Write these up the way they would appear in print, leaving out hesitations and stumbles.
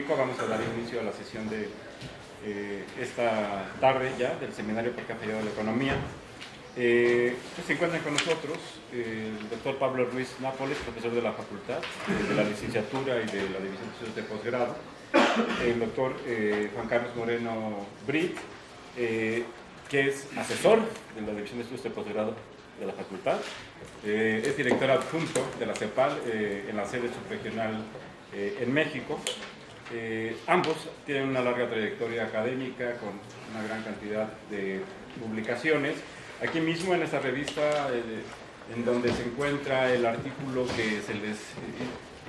Vamos a dar inicio a la sesión de esta tarde ya del Seminario por Café de la Economía. Se encuentran con nosotros el doctor Pablo Ruiz Nápoles, profesor de la Facultad de la Licenciatura y de la División de Estudios de Posgrado, el doctor Juan Carlos Moreno Brit, que es asesor de la División de Estudios de Posgrado de la Facultad, es director adjunto de la CEPAL en la sede subregional en México. Ambos tienen una larga trayectoria académica con una gran cantidad de publicaciones. Aquí mismo en esta revista, en donde se encuentra el artículo que se les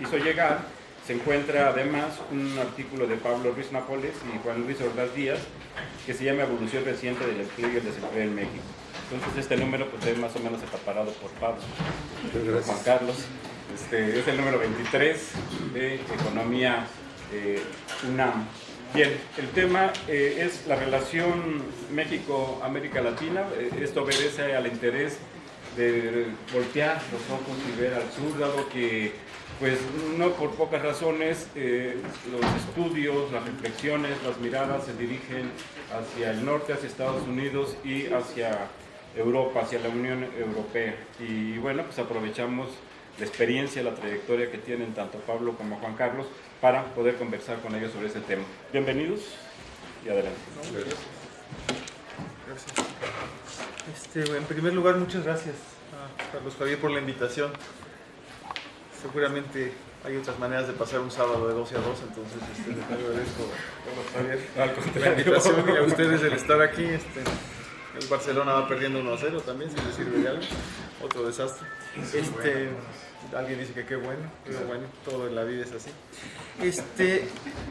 hizo llegar, se encuentra además un artículo de Pablo Ruiz Nápoles y Juan Luis Ordaz Díaz, que se llama Evolución reciente del empleo y el desempleo en México. Entonces este número pues más o menos está parado por Pablo, por Juan Carlos. Es el número 23 de Economía UNAM. Bien, el tema es la relación México-América Latina. Esto obedece al interés de voltear los ojos y ver al sur, dado que, pues, no por pocas razones, los estudios, las reflexiones, las miradas se dirigen hacia el norte, hacia Estados Unidos y hacia Europa, hacia la Unión Europea. Y bueno, pues aprovechamos la experiencia, la trayectoria que tienen tanto Pablo como Juan Carlos para poder conversar con ellos sobre ese tema. Bienvenidos y adelante. Gracias. En primer lugar, muchas gracias a Carlos Javier por la invitación. Seguramente hay otras maneras de pasar un sábado de 12 a 2, entonces les agradezco, Carlos Javier, la invitación y a ustedes el estar aquí. El Barcelona va perdiendo 1-0 también, si les sirve de algo. Otro desastre. Alguien dice que qué bueno, pero bueno, todo en la vida es así.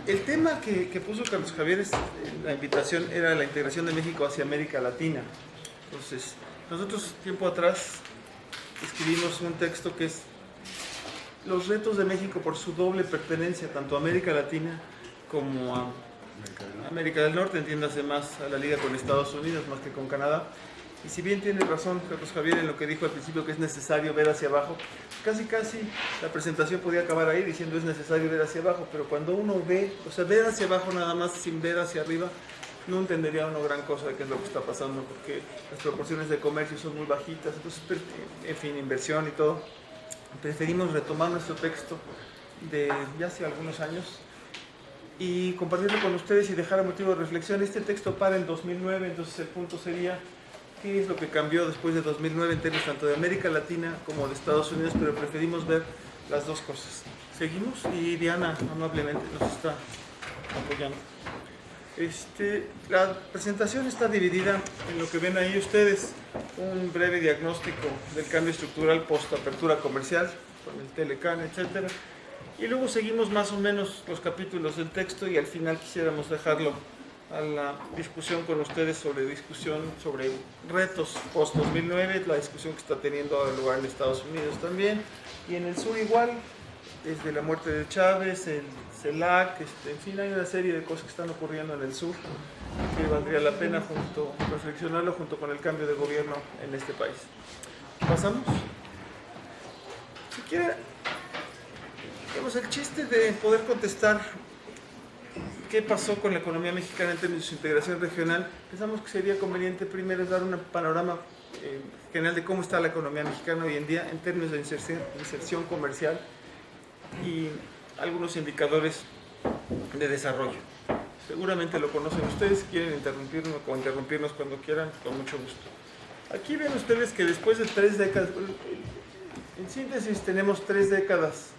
El tema que puso Carlos Javier, la invitación, era la integración de México hacia América Latina. Entonces, nosotros tiempo atrás escribimos un texto que es los retos de México por su doble pertenencia, tanto a América Latina como a América del Norte, entiéndase más a la liga con Estados Unidos más que con Canadá. Y si bien tiene razón Carlos Javier en lo que dijo al principio, que es necesario ver hacia abajo, casi la presentación podía acabar ahí diciendo es necesario ver hacia abajo, pero cuando uno ve, o sea, ver hacia abajo nada más sin ver hacia arriba, no entendería uno gran cosa de qué es lo que está pasando, porque las proporciones de comercio son muy bajitas, entonces, en fin, inversión y todo. Preferimos retomar nuestro texto de ya hace algunos años y compartirlo con ustedes y dejar a motivo de reflexión. Este texto para en 2009, entonces el punto sería qué es lo que cambió después de 2009 en términos tanto de América Latina como de Estados Unidos, pero preferimos ver las dos cosas. Seguimos y Diana amablemente nos está apoyando. La presentación está dividida en lo que ven ahí ustedes, un breve diagnóstico del cambio estructural post-apertura comercial, con el Telecán, etc. Y luego seguimos más o menos los capítulos del texto y al final quisiéramos dejarlo a la discusión con ustedes sobre retos post-2009, la discusión que está teniendo ahora lugar en Estados Unidos también, y en el sur igual, desde la muerte de Chávez, el CELAC, en fin, hay una serie de cosas que están ocurriendo en el sur que valdría la pena reflexionarlo junto con el cambio de gobierno en este país. ¿Pasamos? Si quieren, digamos, el chiste de poder contestar qué pasó con la economía mexicana en términos de su integración regional, pensamos que sería conveniente primero dar un panorama general de cómo está la economía mexicana hoy en día en términos de inserción comercial y algunos indicadores de desarrollo. Seguramente lo conocen ustedes, quieren interrumpirnos cuando quieran, con mucho gusto. Aquí ven ustedes que después de 3 décadas, en síntesis tenemos 3 décadas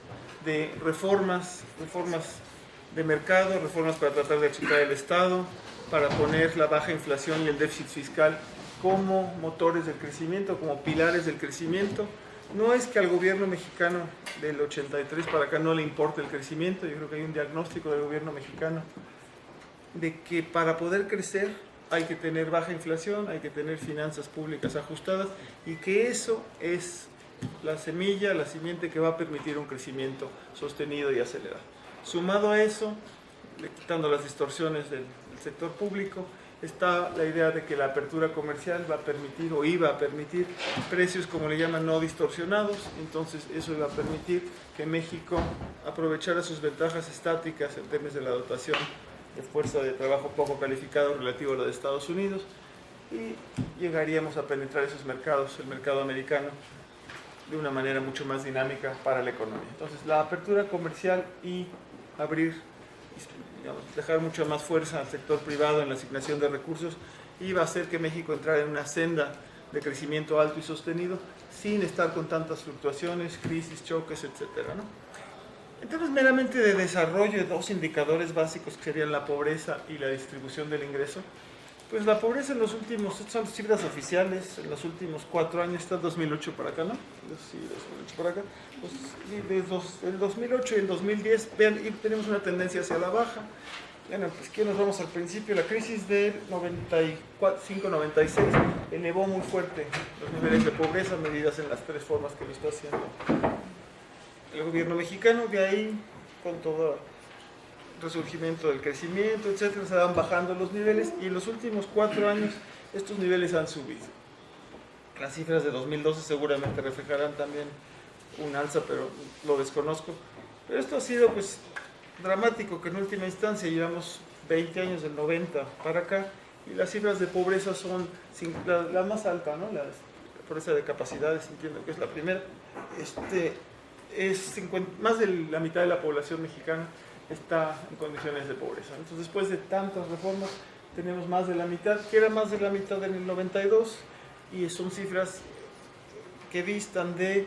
de reformas de mercado, reformas para tratar de achicar el Estado, para poner la baja inflación y el déficit fiscal como motores del crecimiento, como pilares del crecimiento. No es que al gobierno mexicano del 83 para acá no le importe el crecimiento, yo creo que hay un diagnóstico del gobierno mexicano de que para poder crecer hay que tener baja inflación, hay que tener finanzas públicas ajustadas y que eso es la semilla, la simiente que va a permitir un crecimiento sostenido y acelerado. Sumado a eso, quitando las distorsiones del sector público, está la idea de que la apertura comercial va a permitir o iba a permitir precios, como le llaman, no distorsionados. Entonces eso iba a permitir que México aprovechara sus ventajas estáticas en términos de la dotación de fuerza de trabajo poco calificado relativo a la de Estados Unidos, y llegaríamos a penetrar esos mercados, el mercado americano, de una manera mucho más dinámica para la economía. Entonces, la apertura comercial y abrir, digamos, dejar mucha más fuerza al sector privado en la asignación de recursos iba a hacer que México entrara en una senda de crecimiento alto y sostenido sin estar con tantas fluctuaciones, crisis, choques, etcétera, ¿no? En términos meramente de desarrollo, dos indicadores básicos que serían la pobreza y la distribución del ingreso. Pues la pobreza en los últimos, son cifras oficiales, en los últimos 4 años, está el 2008 para acá, ¿no? Sí, 2008 para acá. Pues, sí, desde el 2008 y el 2010, vean, y tenemos una tendencia hacia la baja. Bueno, pues que nos vamos al principio, la crisis del 95-96 elevó muy fuerte los niveles de pobreza, medidas en las 3 formas que lo está haciendo el gobierno mexicano. De ahí, con todo el resurgimiento del crecimiento, etcétera, se van bajando los niveles, y en los últimos 4 años estos niveles han subido. Las cifras de 2012 seguramente reflejarán también un alza, pero lo desconozco. Pero esto ha sido, pues, dramático, que en última instancia llevamos 20 años del 90 para acá, y las cifras de pobreza son la más alta, ¿no? La pobreza de capacidades, entiendo que es la primera. Más de la mitad de la población mexicana está en condiciones de pobreza. Entonces, después de tantas reformas, tenemos más de la mitad, que era más de la mitad en el 92, y son cifras que distan de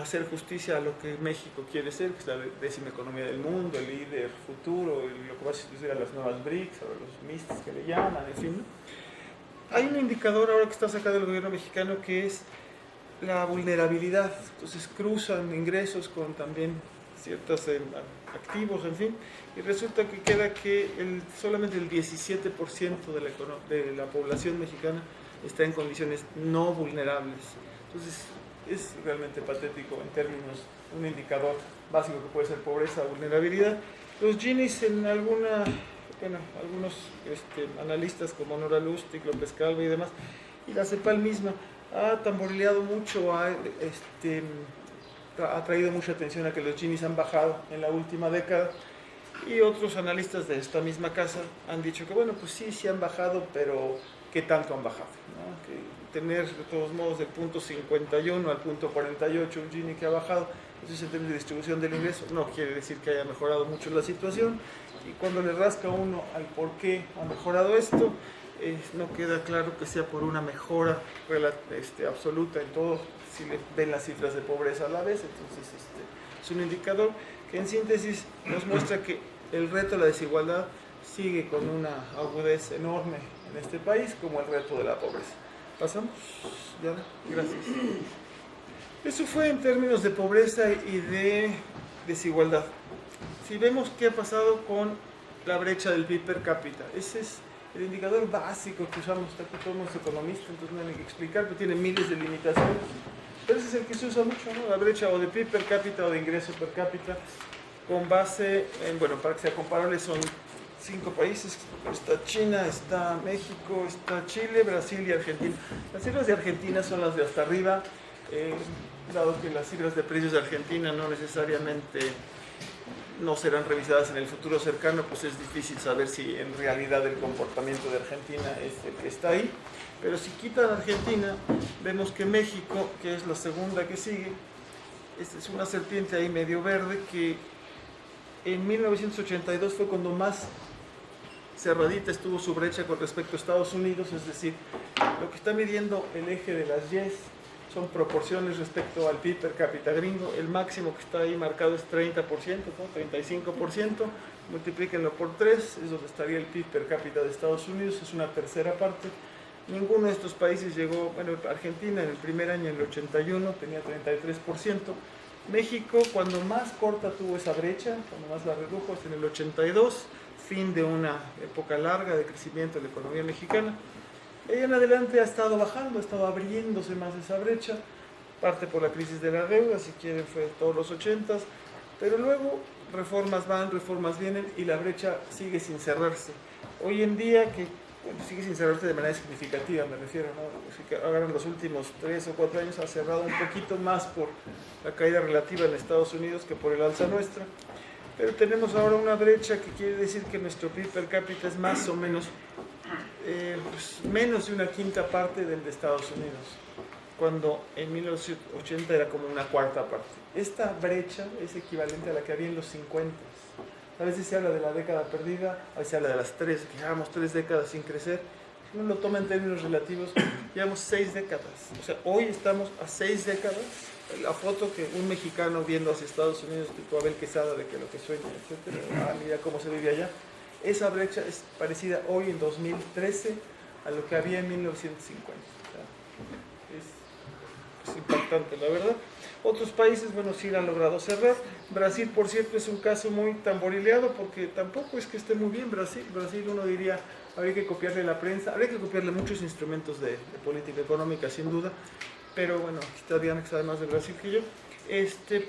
hacer justicia a lo que México quiere ser, que es la 10ª economía del mundo, el líder futuro, lo que va a suceder a las nuevas BRICS, a los MISTs que le llaman, en fin, ¿no? Hay un indicador ahora que está sacado del gobierno mexicano, que es la vulnerabilidad. Entonces cruzan ingresos con también ciertos activos, en fin, y resulta que queda que solamente el 17% de la población mexicana está en condiciones no vulnerables. Entonces, es realmente patético en términos, un indicador básico que puede ser pobreza, vulnerabilidad. Los Ginis, en algunos analistas como Nora Lustig, López Calvo y demás, y la CEPAL misma, ha tamborileado mucho, ha traído mucha atención a que los Ginis han bajado en la última década, y otros analistas de esta misma casa han dicho que, bueno, pues sí han bajado, pero ¿qué tanto han bajado? ¿No? Que tener de todos modos del punto 51 al punto 48 un Gini que ha bajado, eso es en términos de distribución del ingreso, no quiere decir que haya mejorado mucho la situación, y cuando le rasca uno al por qué ha mejorado esto, no queda claro que sea por una mejora absoluta en todo, si le ven las cifras de pobreza a la vez. Entonces es un indicador que en síntesis nos muestra que el reto de la desigualdad sigue con una agudez enorme en este país, como el reto de la pobreza. ¿Pasamos? Ya, gracias. Eso fue en términos de pobreza y de desigualdad. Si vemos qué ha pasado con la brecha del PIB per cápita, ese es el indicador básico que usamos. Está aquí todos los economistas, entonces no hay que explicar, pero tiene miles de limitaciones. Pero ese es el que se usa mucho, ¿no? La brecha o de PIB per cápita o de ingreso per cápita, con base en, bueno, para que sea comparable, son 5 países: está China, está México, está Chile, Brasil y Argentina. Las cifras de Argentina son las de hasta arriba, dado que las cifras de precios de Argentina no necesariamente no serán revisadas en el futuro cercano, pues es difícil saber si en realidad el comportamiento de Argentina es el que está ahí. Pero si quitan Argentina, vemos que México, que es la segunda que sigue, es una serpiente ahí medio verde, que en 1982 fue cuando más cerradita estuvo su brecha con respecto a Estados Unidos, es decir, lo que está midiendo el eje de las Ys son proporciones respecto al PIB per cápita gringo. El máximo que está ahí marcado es 30%, ¿no? 35%, multiplíquenlo por 3, es donde estaría el PIB per cápita de Estados Unidos, es una tercera parte. Ninguno de estos países llegó, bueno, Argentina en el primer año, en el 81, tenía 33%. México, cuando más corta tuvo esa brecha, cuando más la redujo, es en el 82, fin de una época larga de crecimiento de la economía mexicana. Y en adelante ha estado bajando, ha estado abriéndose más esa brecha, parte por la crisis de la deuda, si quieren fue todos los 80s, pero luego reformas van, reformas vienen y la brecha sigue sin cerrarse. Hoy en día, que bueno, sigue sin cerrarse de manera significativa, me refiero, ¿no? Así que ahora en los últimos 3 o 4 años ha cerrado un poquito más por la caída relativa en Estados Unidos que por el alza nuestra. Pero tenemos ahora una brecha que quiere decir que nuestro PIB per cápita es más o menos pues, menos de una quinta parte del de Estados Unidos, cuando en 1980 era como una cuarta parte. Esta brecha es equivalente a la que había en los 50. A veces se habla de la década perdida, a veces se habla de las 3, que llevamos 3 décadas sin crecer. Si uno lo toma en términos relativos, llevamos 6 décadas. O sea, hoy estamos a 6 décadas. La foto que un mexicano viendo hacia Estados Unidos, tipo Abel Quesada, de que lo que sueña, etcétera, mira cómo se vive allá. Esa brecha es parecida hoy en 2013 a lo que había en 1950. Es impactante, la verdad. Otros países, bueno, sí han logrado cerrar. Brasil, por cierto, es un caso muy tamborileado porque tampoco es que esté muy bien Brasil. Brasil, uno diría, habría que copiarle la prensa, habría que copiarle muchos instrumentos de política económica, sin duda. Pero bueno, aquí está Diana, que sabe más de Brasil que yo.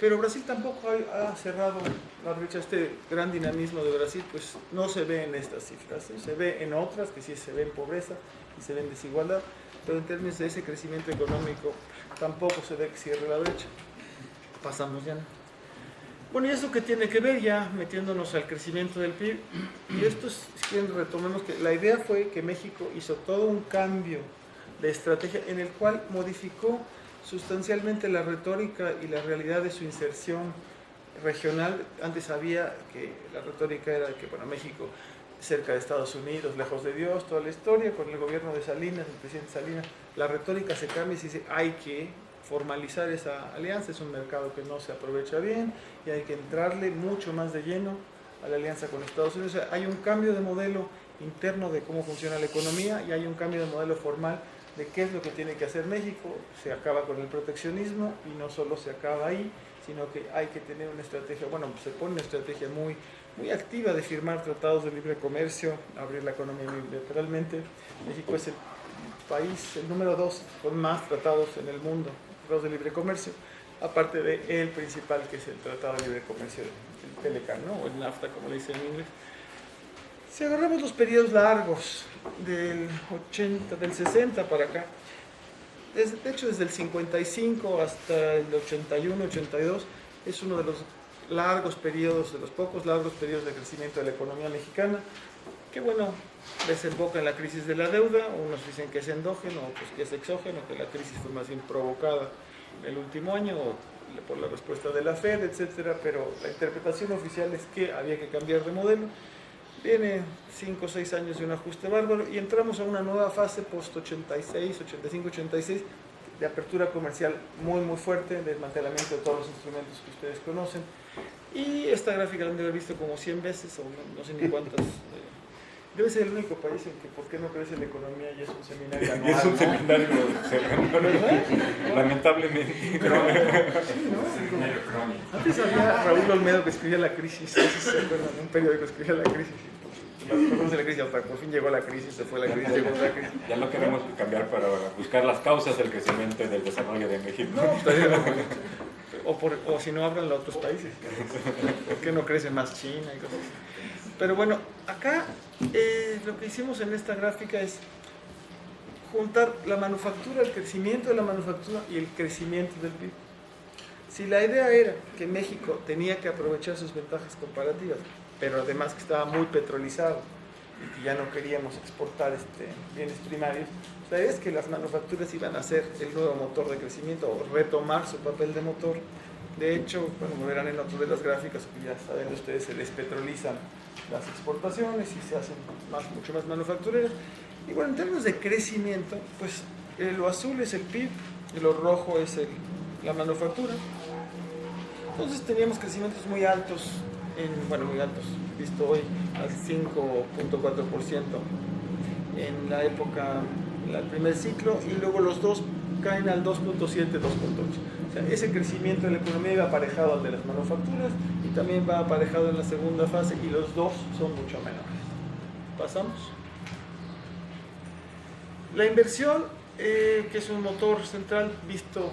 Pero Brasil tampoco ha cerrado la brecha. Este gran dinamismo de Brasil, pues no se ve en estas cifras, ¿sí? Se ve en otras, que sí se ve en pobreza y se ve en desigualdad, pero en términos de ese crecimiento económico tampoco se ve que cierre la brecha. Pasamos ya. Bueno, y eso que tiene que ver ya metiéndonos al crecimiento del PIB, y esto es, si retomemos que la idea fue que México hizo todo un cambio de estrategia en el cual modificó sustancialmente la retórica y la realidad de su inserción regional. Antes había que la retórica era que, bueno, México cerca de Estados Unidos, lejos de Dios, toda la historia, con el gobierno de Salinas, el presidente Salinas, la retórica se cambia y se dice hay que formalizar esa alianza, es un mercado que no se aprovecha bien y hay que entrarle mucho más de lleno a la alianza con Estados Unidos. O sea, hay un cambio de modelo interno de cómo funciona la economía y hay un cambio de modelo formal de qué es lo que tiene que hacer México. Se acaba con el proteccionismo y no solo se acaba ahí, sino que hay que tener una estrategia, bueno, se pone una estrategia muy activa de firmar tratados de libre comercio, abrir la economía bilateralmente. México es el país, el número 2 con más tratados en el mundo, tratados de libre comercio, aparte del principal que es el Tratado de Libre Comercio, el TELECAN, ¿no? O el NAFTA, como le dicen en inglés. Si agarramos los periodos largos del 80, del 60 para acá, de hecho desde el 55 hasta el 81, 82, es uno de los largos periodos, de los pocos largos periodos de crecimiento de la economía mexicana, que bueno, desemboca en la crisis de la deuda. Unos dicen que es endógeno, otros que es exógeno, que la crisis fue más bien provocada en el último año por la respuesta de la Fed, etcétera, pero la interpretación oficial es que había que cambiar de modelo. Viene 5 o 6 años de un ajuste bárbaro y entramos a una nueva fase post-86, 85, 86, de apertura comercial muy fuerte, de desmantelamiento de todos los instrumentos que ustedes conocen. Y esta gráfica la han de haber visto como 100 veces, o no sé ni cuántas. Debe ser el único país en que ¿por qué no crece la economía? Y es un seminario anual. Es un seminario, lamentablemente. Antes había Raúl Olmedo que escribía La Crisis, ¿se acuerdan? Un periódico escribía La Crisis. Por fin llegó la crisis, se fue la crisis, llegó la crisis. Ya lo queremos cambiar para buscar las causas del crecimiento y del desarrollo de México. O si no, abran a otros países. ¿Por qué no crece más China y cosas así? Pero bueno, acá lo que hicimos en esta gráfica es juntar la manufactura, el crecimiento de la manufactura y el crecimiento del PIB. Si la idea era que México tenía que aprovechar sus ventajas comparativas, pero además que estaba muy petrolizado y que ya no queríamos exportar bienes primarios, la idea es que las manufacturas iban a ser el nuevo motor de crecimiento o retomar su papel de motor. De hecho, como verán en otras de las gráficas, que ya saben ustedes, se despetrolizan las exportaciones y se hacen mucho más manufactureras. Y bueno, en términos de crecimiento, pues lo azul es el PIB y lo rojo es la manufactura. Entonces teníamos crecimientos muy altos, muy altos, visto hoy al 5.4% en la época, el primer ciclo, y luego los dos caen al 2.7, 2.8. O sea, ese crecimiento de la economía iba aparejado al de las manufacturas y también va aparejado en la segunda fase, y los dos son mucho menores. Pasamos. La inversión, que es un motor central, visto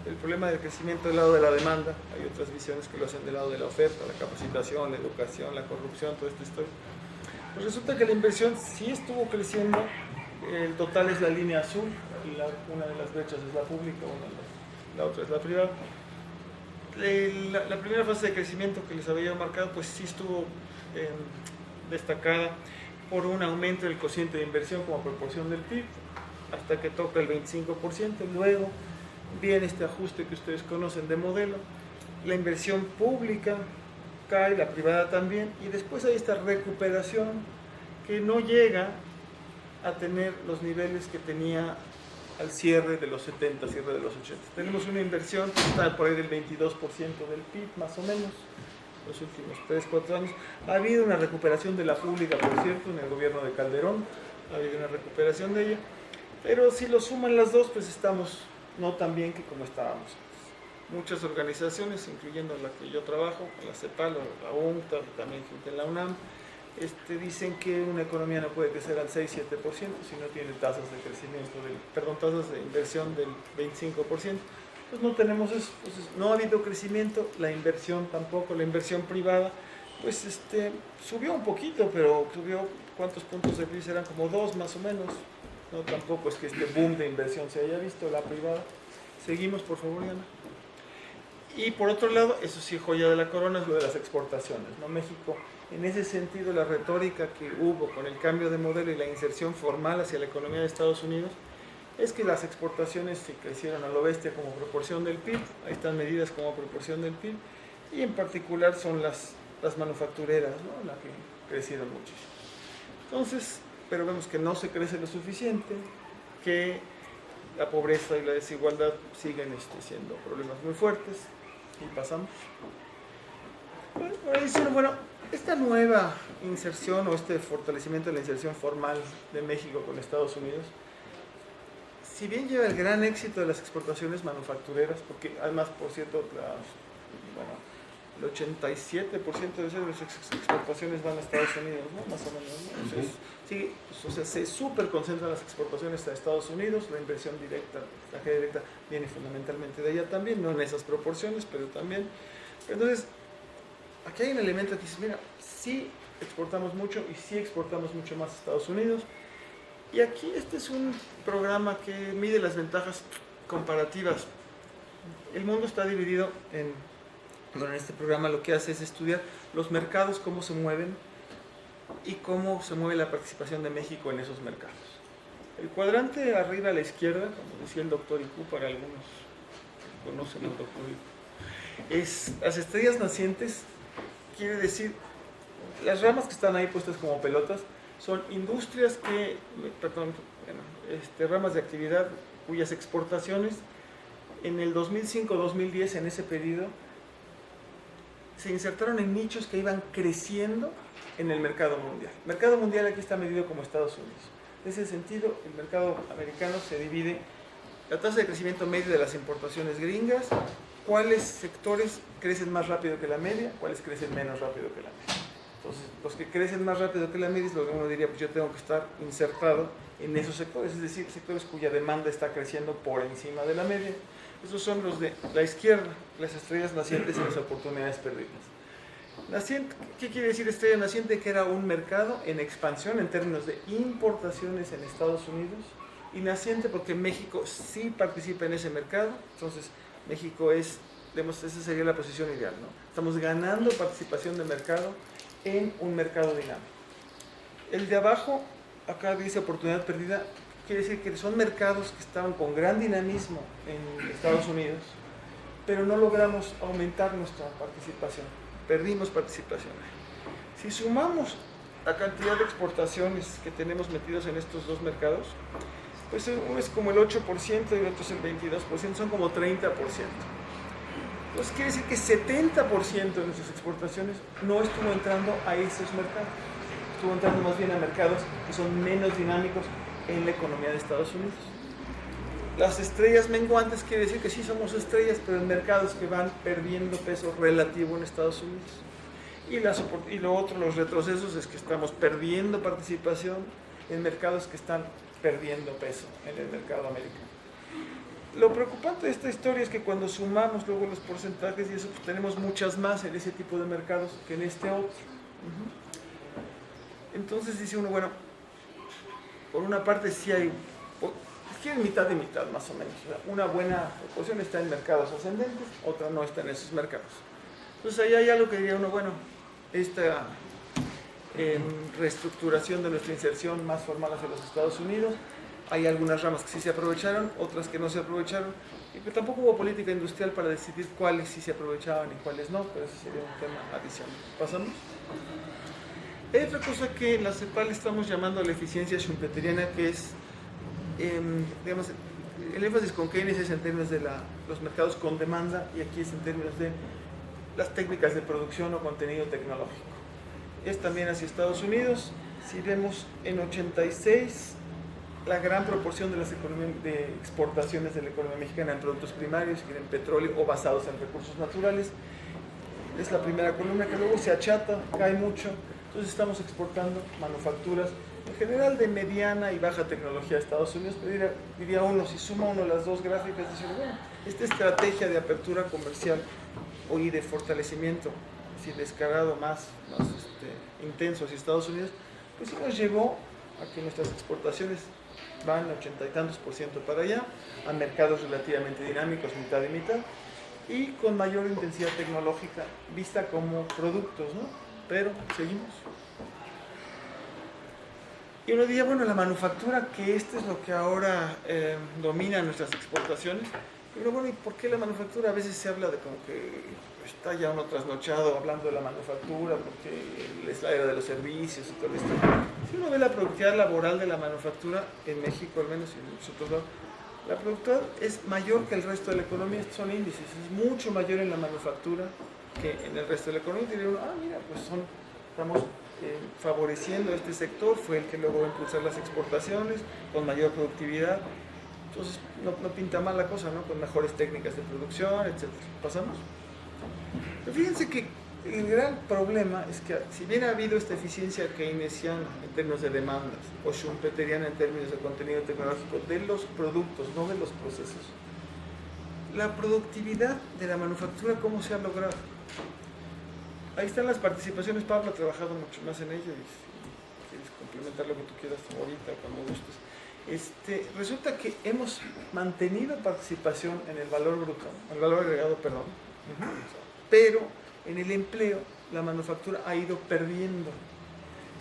el problema del crecimiento del lado de la demanda. Hay otras visiones que lo hacen del lado de la oferta, la capacitación, la educación, la corrupción, toda esta historia. Pues resulta que la inversión sí estuvo creciendo, el total es la línea azul, y una de las brechas es la pública, la otra es la privada. La primera fase de crecimiento que les había marcado, pues sí estuvo destacada por un aumento del cociente de inversión como proporción del PIB, hasta que toca el 25%. Luego viene este ajuste que ustedes conocen de modelo, la inversión pública cae, la privada también, y después hay esta recuperación que no llega a tener los niveles que tenía al cierre de los 70, cierre de los 80. Tenemos una inversión que está por ahí del 22% del PIB, más o menos, los últimos 3-4 años. Ha habido una recuperación de la pública, por cierto, en el gobierno de Calderón, ha habido una recuperación de ella, pero si lo suman las dos, pues estamos no tan bien que como estábamos. Muchas organizaciones, incluyendo la que yo trabajo, la CEPAL, la UNCTAD, también gente en la UNAM, dicen que una economía no puede crecer al 6-7% si no tiene tasas de crecimiento, tasas de inversión del 25%. Pues no tenemos eso, pues no ha habido crecimiento, la inversión tampoco, la inversión privada, pues subió un poquito, pero subió, ¿cuántos puntos de PIB? Eran como 2 más o menos, no tampoco es que este boom de inversión se haya visto, la privada. Seguimos, por favor, Diana. Y por otro lado, eso sí, joya de la corona es lo de las exportaciones, ¿no? México, en ese sentido, la retórica que hubo con el cambio de modelo y la inserción formal hacia la economía de Estados Unidos, es que las exportaciones se crecieron a lo bestia como proporción del PIB, ahí están medidas como proporción del PIB, y en particular son las manufactureras, ¿no? Las que crecieron muchísimo. Entonces, pero vemos que no se crece lo suficiente, que la pobreza y la desigualdad siguen siendo problemas muy fuertes, y pasamos. Bueno, esta nueva inserción o este fortalecimiento de la inserción formal de México con Estados Unidos, si bien lleva el gran éxito de las exportaciones manufactureras, porque además, por cierto, el 87% de las exportaciones van a Estados Unidos, ¿no? Más o menos, ¿no? Entonces, sí, o sea, se súper concentran las exportaciones a Estados Unidos, la inversión directa, la extranjera directa, viene fundamentalmente de allá también, no en esas proporciones, pero también. Entonces, aquí hay un elemento que dice, mira, sí exportamos mucho y sí exportamos mucho más a Estados Unidos. Y aquí este es un programa que mide las ventajas comparativas. El mundo está dividido en este programa lo que hace es estudiar los mercados, cómo se mueven y cómo se mueve la participación de México en esos mercados. El cuadrante arriba a la izquierda, como decía el doctor Iku, para algunos que conocen al doctor Iku, es las estrellas nacientes, quiere decir, las ramas que están ahí puestas como pelotas, son industrias ramas de actividad cuyas exportaciones en el 2005-2010, en ese periodo, se insertaron en nichos que iban creciendo en el mercado mundial. El mercado mundial aquí está medido como Estados Unidos. En ese sentido, el mercado americano se divide la tasa de crecimiento medio de las importaciones gringas, cuáles sectores crecen más rápido que la media, cuáles crecen menos rápido que la media. Entonces, los que crecen más rápido que la media es lo que uno diría, pues yo tengo que estar insertado en esos sectores, es decir, sectores cuya demanda está creciendo por encima de la media. Esos son los de la izquierda, las estrellas nacientes y las oportunidades perdidas. Naciente, ¿qué quiere decir estrella naciente? Que era un mercado en expansión en términos de importaciones en Estados Unidos, y naciente porque México sí participa en ese mercado. Entonces México esa sería la posición ideal, ¿no? Estamos ganando participación de mercado en un mercado dinámico. El de abajo, acá dice oportunidad perdida, quiere decir que son mercados que estaban con gran dinamismo en Estados Unidos, pero no logramos aumentar nuestra participación, perdimos participación. Si sumamos la cantidad de exportaciones que tenemos metidos en estos dos mercados, pues uno es como el 8% y el otro es el 22%, son como 30%. Entonces quiere decir que 70% de nuestras exportaciones no estuvo entrando a esos mercados, estuvo entrando más bien a mercados que son menos dinámicos en la economía de Estados Unidos. Las estrellas menguantes quiere decir que sí somos estrellas, pero en mercados que van perdiendo peso relativo en Estados Unidos. Y lo otro, los retrocesos, es que estamos perdiendo participación en mercados que están perdiendo peso en el mercado americano. Lo preocupante de esta historia es que cuando sumamos luego los porcentajes y eso, pues tenemos muchas más en ese tipo de mercados que en este otro. Entonces dice uno, bueno, por una parte sí hay, quieren mitad y mitad más o menos. O sea, una buena proporción está en mercados ascendentes, otra no está en esos mercados. Entonces ahí hay algo que diría uno, bueno, esta reestructuración de nuestra inserción más formal hacia los Estados Unidos, hay algunas ramas que sí se aprovecharon, otras que no se aprovecharon, y que tampoco hubo política industrial para decidir cuáles sí se aprovechaban y cuáles no, pero ese sería un tema adicional. ¿Pasamos? Hay otra cosa que en la CEPAL estamos llamando la eficiencia schumpeteriana, que es, digamos, el énfasis con Keynes es en términos de los mercados con demanda, y aquí es en términos de las técnicas de producción o contenido tecnológico. Es también hacia Estados Unidos. Si vemos en 86, la gran proporción de las de exportaciones de la economía mexicana en productos primarios, en petróleo o basados en recursos naturales, es la primera columna, que luego se achata, cae mucho. Entonces estamos exportando manufacturas en general de mediana y baja tecnología a Estados Unidos. Pero diría uno, si suma uno las dos gráficas, dice, bueno, esta estrategia de apertura comercial y de fortalecimiento, si descarado más intenso hacia Estados Unidos, pues sí nos llevó a que nuestras exportaciones van 80 y tantos % para allá, a mercados relativamente dinámicos, mitad y mitad, y con mayor intensidad tecnológica vista como productos, ¿no? Pero seguimos. Y uno diría, bueno, la manufactura, que esto es lo que ahora domina nuestras exportaciones. Pero bueno, ¿y por qué la manufactura? A veces se habla de como que está ya uno trasnochado hablando de la manufactura, porque es la era de los servicios y todo esto. Si uno ve la productividad laboral de la manufactura, en México al menos y en muchos otros lados, la productividad es mayor que el resto de la economía. Estos son índices, es mucho mayor en la manufactura que en el resto de la economía. Y diría uno, mira, pues estamos favoreciendo este sector, fue el que luego va a impulsar las exportaciones con mayor productividad. Entonces no pinta mal la cosa, ¿no? Con mejores técnicas de producción, etc. ¿Pasamos? Pero fíjense que el gran problema es que, si bien ha habido esta eficiencia keynesiana en términos de demandas o schumpeteriana en términos de contenido tecnológico de los productos, no de los procesos, la productividad de la manufactura, ¿cómo se ha logrado? Ahí están las participaciones. Pablo ha trabajado mucho más en ello, y si quieres complementar lo que tú quieras ahorita, cuando gustes. Resulta que hemos mantenido participación en el valor bruto, el valor agregado, perdón, pero en el empleo la manufactura ha ido perdiendo.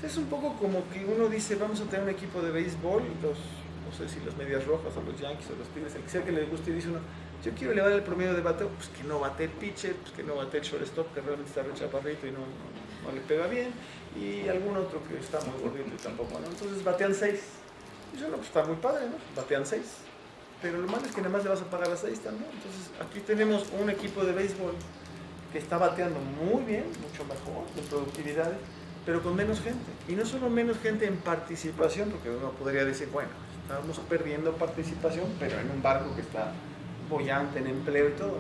Es un poco como que uno dice, vamos a tener un equipo de béisbol, no sé si los Medias Rojas o los Yankees o los Tigres, el que sea que le guste, y dice uno, yo quiero elevar el promedio de bateo, pues que no bate el pitcher, pues que no bate el shortstop, que realmente está rechaparrito y no le pega bien, y algún otro que está muy gordito y tampoco, ¿no? Entonces batean 6. Y yo, no, pues está muy padre, ¿no? Batean 6. Pero lo malo es que nada más le vas a pagar a 6 también. Entonces aquí tenemos un equipo de béisbol que está bateando muy bien, mucho mejor, de productividad, pero con menos gente. Y no solo menos gente en participación, porque uno podría decir, bueno, estamos perdiendo participación, pero en un barco que está boyante en empleo y todo.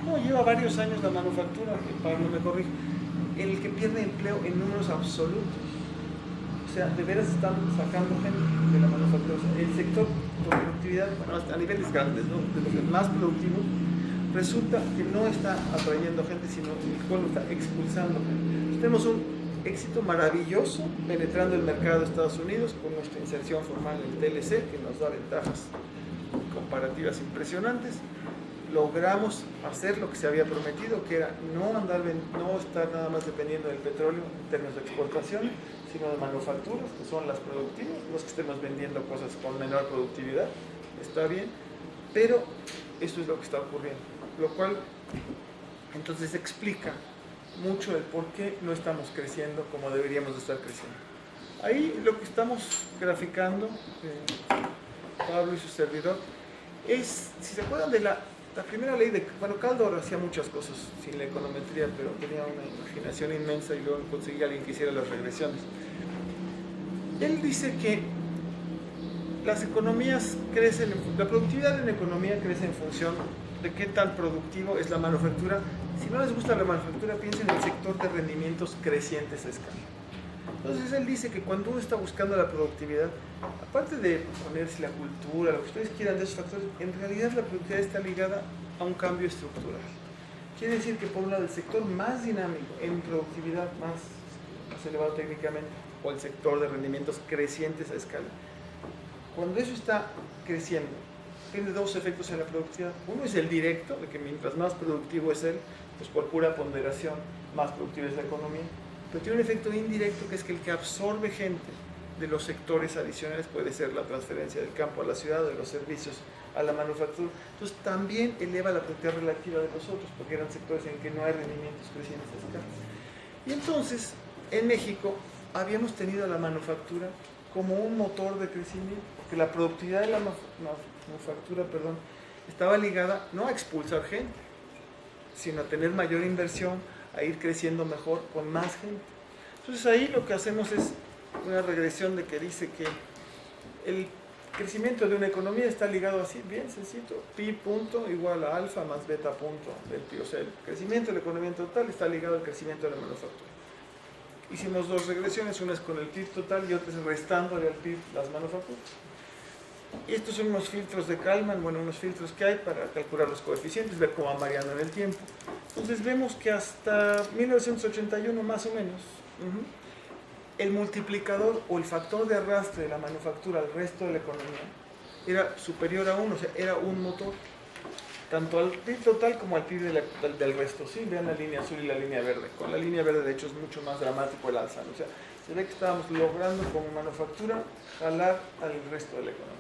No, lleva varios años la manufactura, que Pablo me corrige, en el que pierde empleo en números absolutos. O sea, de veras están sacando gente de la manufactura. O sea, el sector de productividad, bueno, hasta a niveles grandes, ¿no? De los más productivos, resulta que no está atrayendo gente, sino el cual está expulsando gente. Tenemos un éxito maravilloso penetrando el mercado de Estados Unidos con nuestra inserción formal en el TLC, que nos da ventajas comparativas impresionantes. Logramos hacer lo que se había prometido, que era no estar nada más dependiendo del petróleo en términos de exportación, sino de manufacturas, que son las productivas. No es que estemos vendiendo cosas con menor productividad, está bien, pero esto es lo que está ocurriendo, lo cual entonces explica mucho el por qué no estamos creciendo como deberíamos de estar creciendo. Ahí lo que estamos graficando, Pablo y su servidor, es, si se acuerdan de la primera ley de, bueno, Kaldor hacía muchas cosas sin la econometría, pero tenía una imaginación inmensa y luego conseguía alguien que hiciera las regresiones. Él dice que las economías crecen, la productividad en la economía crece en función de qué tan productivo es la manufactura. Si no les gusta la manufactura, piensen en el sector de rendimientos crecientes a escala. Entonces él dice que cuando uno está buscando la productividad, aparte de ponerse la cultura, lo que ustedes quieran de esos factores, en realidad la productividad está ligada a un cambio estructural. Quiere decir que por un lado el sector más dinámico, en productividad más elevado técnicamente, o el sector de rendimientos crecientes a escala. Cuando eso está creciendo, tiene dos efectos en la productividad. Uno es el directo, de que mientras más productivo es él, pues por pura ponderación, más productiva es la economía. Pero tiene un efecto indirecto, que es que el que absorbe gente de los sectores adicionales puede ser la transferencia del campo a la ciudad, de los servicios a la manufactura. Entonces también eleva la productividad relativa de los otros, porque eran sectores en que no hay rendimientos crecientes a escala. Y entonces, en México, habíamos tenido a la manufactura como un motor de crecimiento, porque la productividad de la manufactura, estaba ligada no a expulsar gente, sino a tener mayor inversión, a ir creciendo mejor con más gente. Entonces ahí lo que hacemos es una regresión de que dice que el crecimiento de una economía está ligado así, bien sencillo, pi punto igual a alfa más beta punto del pi. O sea, el crecimiento de la economía total está ligado al crecimiento de la manufactura. Hicimos dos regresiones, una es con el PIB total y otra es restándole al PIB las manufacturas. Y estos son unos filtros de Kalman, unos filtros que hay para calcular los coeficientes, ver cómo van variando en el tiempo. Entonces vemos que hasta 1981 más o menos, el multiplicador o el factor de arrastre de la manufactura al resto de la economía era superior a 1, o sea, era un motor, tanto al PIB total como al PIB del resto. ¿Sí? Vean la línea azul y la línea verde. Con la línea verde, de hecho, es mucho más dramático el alza, ¿no? O sea, se ve que estábamos logrando como manufactura jalar al resto de la economía.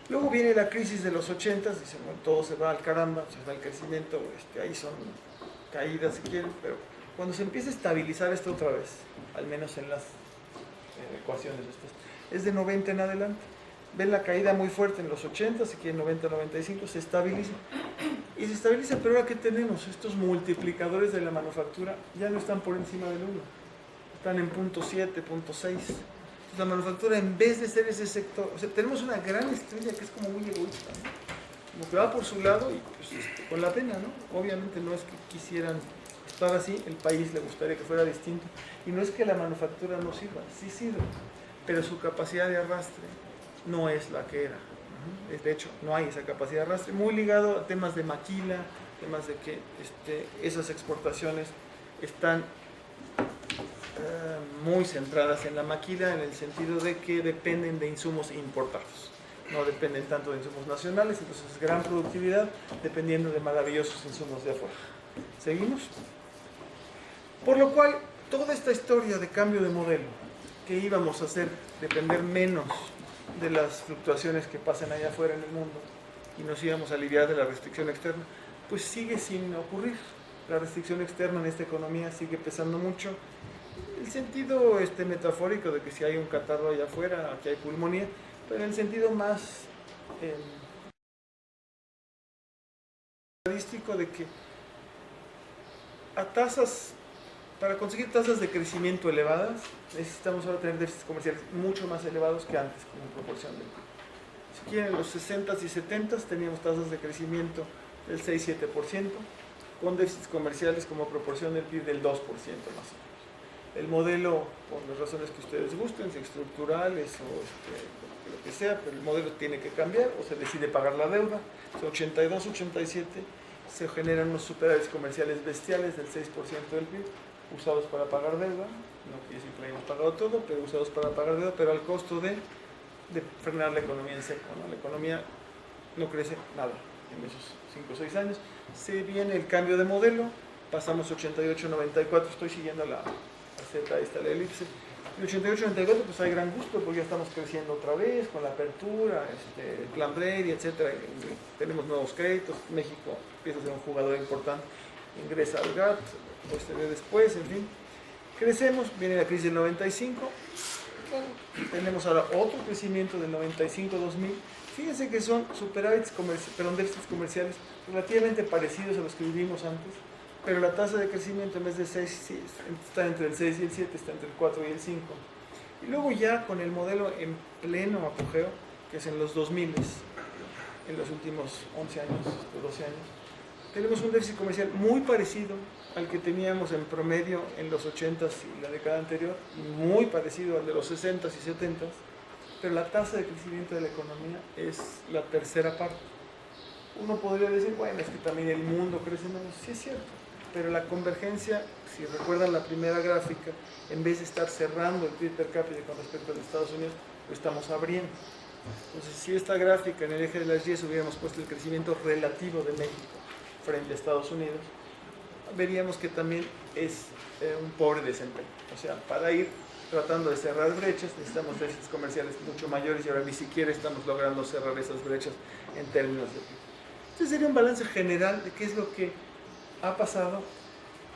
Luego viene la crisis de los 80s, dicen, bueno, todo se va al caramba, se va el crecimiento, ahí son caídas si quieren, pero cuando se empieza a estabilizar esto otra vez, al menos en las ecuaciones estas, es de 90 en adelante. Ven la caída muy fuerte en los 80, si quieren 90-95, se estabiliza. Y se estabiliza, pero ahora ¿qué tenemos? Estos multiplicadores de la manufactura ya no están por encima del 1, están en 0.7, 0.6. La manufactura, en vez de ser ese sector, o sea, tenemos una gran estrella que es como muy egoísta, ¿no? Como que va por su lado y pues, con la pena, ¿no? Obviamente no es que quisieran estar así, el país le gustaría que fuera distinto, y no es que la manufactura no sirva, sí sirve, pero su capacidad de arrastre no es la que era. De hecho, no hay esa capacidad de arrastre, muy ligado a temas de maquila, temas de que esas exportaciones están muy centradas en la maquila, en el sentido de que dependen de insumos importados, no dependen tanto de insumos nacionales, entonces gran productividad dependiendo de maravillosos insumos de afuera. ¿Seguimos? Por lo cual, toda esta historia de cambio de modelo, que íbamos a hacer depender menos de las fluctuaciones que pasan allá afuera en el mundo y nos íbamos a aliviar de la restricción externa, pues sigue sin ocurrir. La restricción externa en esta economía sigue pesando mucho. El sentido metafórico de que si hay un catarro allá afuera, aquí hay pulmonía, pero en el sentido más estadístico de que para conseguir tasas de crecimiento elevadas, necesitamos ahora tener déficits comerciales mucho más elevados que antes, como proporción del PIB. Si quieren, en los 60s y 70s teníamos tasas de crecimiento del 6-7%, con déficits comerciales como proporción del PIB del 2% más o menos. El modelo, por las razones que ustedes gusten, si estructurales o lo que sea, pero el modelo tiene que cambiar o se decide pagar la deuda. En 82-87 se generan unos superávits comerciales bestiales del 6% del PIB, usados para pagar deuda, no quiere decir que lo hayamos pagado todo, pero usados para pagar deuda, pero al costo de frenar la economía en seco, ¿no? La economía no crece nada en esos 5 o 6 años. Se viene el cambio de modelo, pasamos 88-94, estoy siguiendo la Z, ahí está la elipse. En 88-94 pues hay gran gusto porque ya estamos creciendo otra vez con la apertura, el plan Brady, etc. Tenemos nuevos créditos, México empieza a ser un jugador importante, ingresa al GATT, pues se ve después, en fin. Crecemos, viene la crisis del 95, bueno, tenemos ahora otro crecimiento del 95-2000. Fíjense que son superávits déficits comerciales relativamente parecidos a los que vivimos antes, pero la tasa de crecimiento en vez de 6 está entre el 6 y el 7, está entre el 4 y el 5. Y luego ya con el modelo en pleno apogeo, que es en los 2000, en los últimos 11 años, 12 años, tenemos un déficit comercial muy parecido al que teníamos en promedio en los 80s y la década anterior, muy parecido al de los 60s y 70s, pero la tasa de crecimiento de la economía es la tercera parte. Uno podría decir, bueno, es que también el mundo crece menos. Sí es cierto, pero la convergencia, si recuerdan la primera gráfica, en vez de estar cerrando el PIB per cápita con respecto a los Estados Unidos, lo estamos abriendo. Entonces, si esta gráfica en el eje de las Y hubiéramos puesto el crecimiento relativo de México frente a Estados Unidos, veríamos que también es un pobre desempeño. O sea, para ir tratando de cerrar brechas necesitamos déficits comerciales mucho mayores y ahora ni siquiera estamos logrando cerrar esas brechas en términos de PIB. Este sería un balance general de qué es lo que ha pasado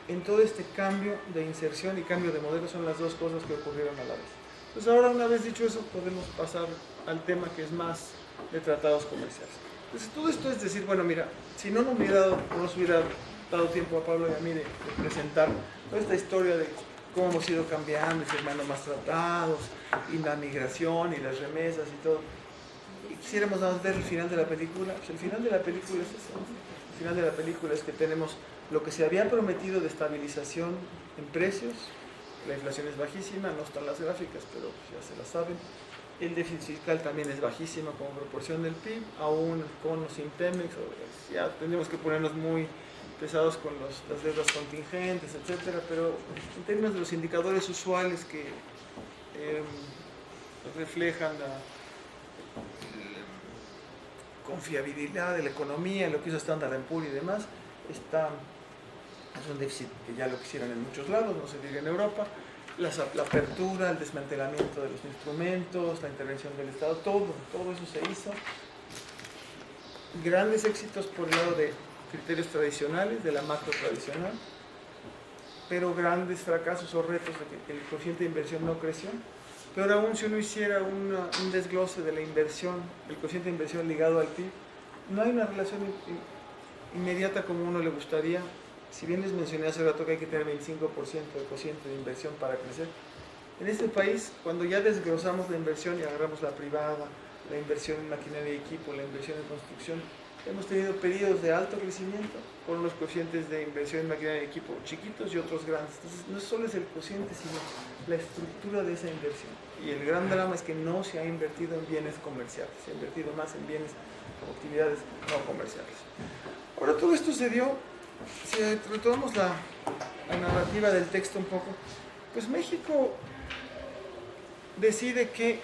en todo este cambio de inserción y cambio de modelo. Son las dos cosas que ocurrieron a la vez. Pues ahora, una vez dicho eso, podemos pasar al tema que es más de tratados comerciales. Entonces, todo esto es decir, bueno, mira, si no nos hubiera dado tiempo a Pablo y a mí de presentar toda esta historia de cómo hemos ido cambiando y firmando más tratados, y la migración y las remesas y todo, y quisiéramos nada más ver el final de la película, pues el final de la película es eso. El final de la película es que tenemos lo que se había prometido de estabilización en precios. La inflación es bajísima, no están las gráficas, pero ya se las saben. El déficit fiscal también es bajísimo como proporción del PIB, aún con los Pemex, ya tendríamos que ponernos muy pesados con las deudas contingentes, etcétera, pero en términos de los indicadores usuales que reflejan la confiabilidad de la economía, lo que hizo Standard & Poor's y demás, es un déficit que ya lo quisieran en muchos lados, no se diga en Europa. La apertura, el desmantelamiento de los instrumentos, la intervención del Estado, todo eso se hizo. Grandes éxitos por el lado de criterios tradicionales, de la macro tradicional, pero grandes fracasos o retos de que el coeficiente de inversión no creció. Pero aún si uno hiciera un desglose de la inversión, el coeficiente de inversión ligado al PIB, no hay una relación inmediata como uno le gustaría. Si bien les mencioné hace rato que hay que tener 25% de cociente de inversión para crecer, en este país, cuando ya desglosamos la inversión y agarramos la privada, la inversión en maquinaria y equipo, la inversión en construcción, hemos tenido periodos de alto crecimiento con unos coeficientes de inversión en maquinaria y equipo chiquitos y otros grandes. Entonces, no solo es el cociente, sino la estructura de esa inversión. Y el gran drama es que no se ha invertido en bienes comerciales, se ha invertido más en bienes o actividades no comerciales. Ahora, todo esto se dio. Si retomamos la narrativa del texto un poco, pues México decide que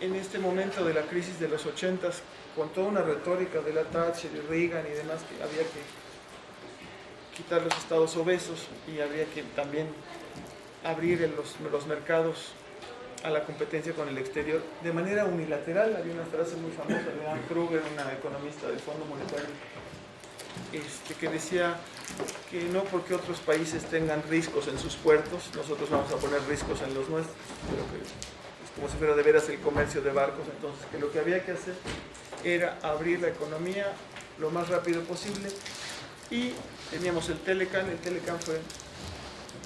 en este momento de la crisis de los 80s, con toda una retórica de la Thatcher y Reagan y demás, que había que quitar los estados obesos y habría que también abrir los mercados a la competencia con el exterior de manera unilateral. Había una frase muy famosa de Ann Kruger, una economista del Fondo Monetario, que decía que no porque otros países tengan riscos en sus puertos, nosotros vamos a poner riscos en los nuestros, pero que es como si fuera de veras el comercio de barcos. Entonces, que lo que había que hacer era abrir la economía lo más rápido posible, y teníamos el Telecan fue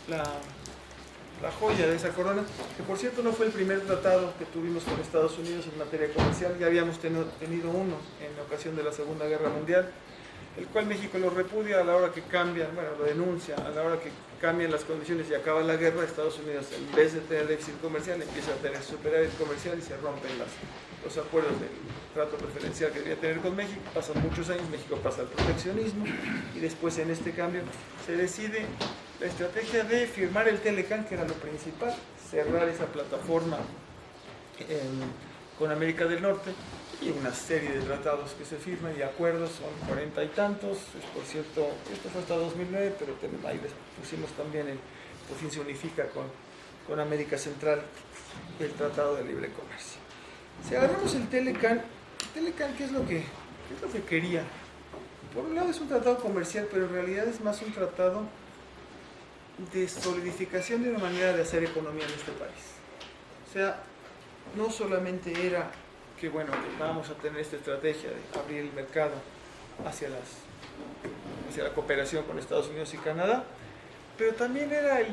la joya de esa corona, que por cierto no fue el primer tratado que tuvimos con Estados Unidos en materia comercial. Ya habíamos tenido uno en ocasión de la Segunda Guerra Mundial, el cual México lo repudia a la hora que cambian, lo denuncia, a la hora que cambian las condiciones y acaba la guerra. Estados Unidos, en vez de tener déficit comercial, empieza a tener superávit comercial y se rompen los acuerdos del trato preferencial que debía tener con México. Pasan muchos años, México pasa al proteccionismo, y después en este cambio se decide la estrategia de firmar el Telecan, que era lo principal, cerrar esa plataforma con América del Norte, y una serie de tratados que se firman y acuerdos, son 40 y tantos. Por cierto, esto fue hasta 2009, pero ahí les pusimos también por fin se unifica con América Central el Tratado de Libre Comercio. Si agarramos el Telecan, ¿qué es lo que quería? Por un lado es un tratado comercial, pero en realidad es más un tratado de solidificación de una manera de hacer economía en este país. O sea, no solamente era que vamos a tener esta estrategia de abrir el mercado hacia la cooperación con Estados Unidos y Canadá, pero también era el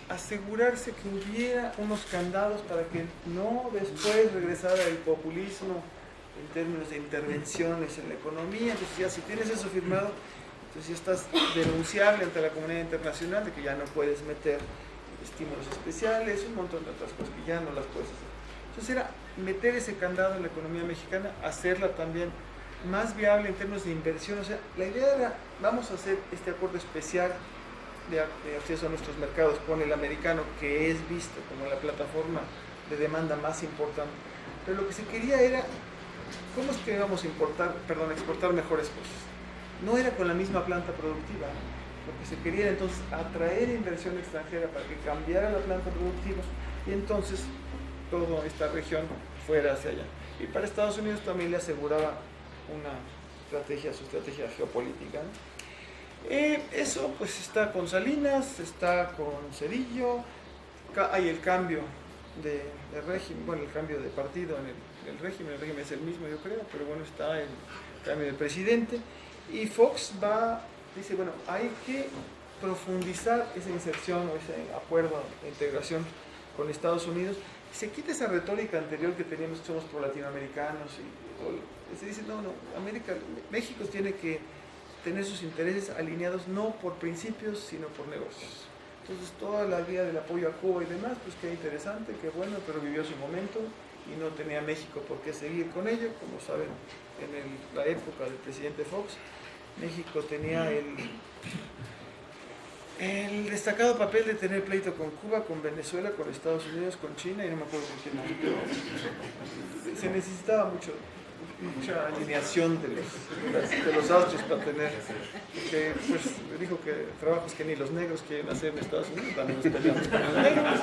asegurarse que hubiera unos candados para que no después regresara el populismo en términos de intervenciones en la economía. Entonces ya si tienes eso firmado, entonces ya estás denunciable ante la comunidad internacional de que ya no puedes meter estímulos especiales, un montón de otras cosas que ya no las puedes hacer. Entonces era meter ese candado en la economía mexicana, hacerla también más viable en términos de inversión. O sea, la idea era, vamos a hacer este acuerdo especial de acceso a nuestros mercados con el americano, que es visto como la plataforma de demanda más importante. Pero lo que se quería era, ¿cómo es que íbamos a exportar mejores cosas? No era con la misma planta productiva, ¿no? Lo que se quería era entonces atraer inversión extranjera para que cambiara la planta productiva y entonces toda esta región fuera hacia allá. Y para Estados Unidos también le aseguraba su estrategia geopolítica, ¿no? Eso pues está con Salinas, está con Zedillo, hay el cambio de régimen, bueno, el cambio de partido en el régimen es el mismo yo creo, pero bueno, está el cambio de presidente y Fox dice, bueno, hay que profundizar esa inserción o ese acuerdo de integración con Estados Unidos. Se quita esa retórica anterior que teníamos, somos pro latinoamericanos y se dice, no, México tiene que tener sus intereses alineados no por principios, sino por negocios. Entonces toda la vía del apoyo a Cuba y demás, pues qué interesante, qué bueno, pero vivió su momento y no tenía México por qué seguir con ello. Como saben, en la época del presidente Fox, México tenía el destacado papel de tener pleito con Cuba, con Venezuela, con Estados Unidos, con China y no me acuerdo con quién más, pero se necesitaba mucha alineación de los astros para tener, que pues dijo que trabajos que ni los negros quieren hacer en Estados Unidos, también nos peleamos con los negros,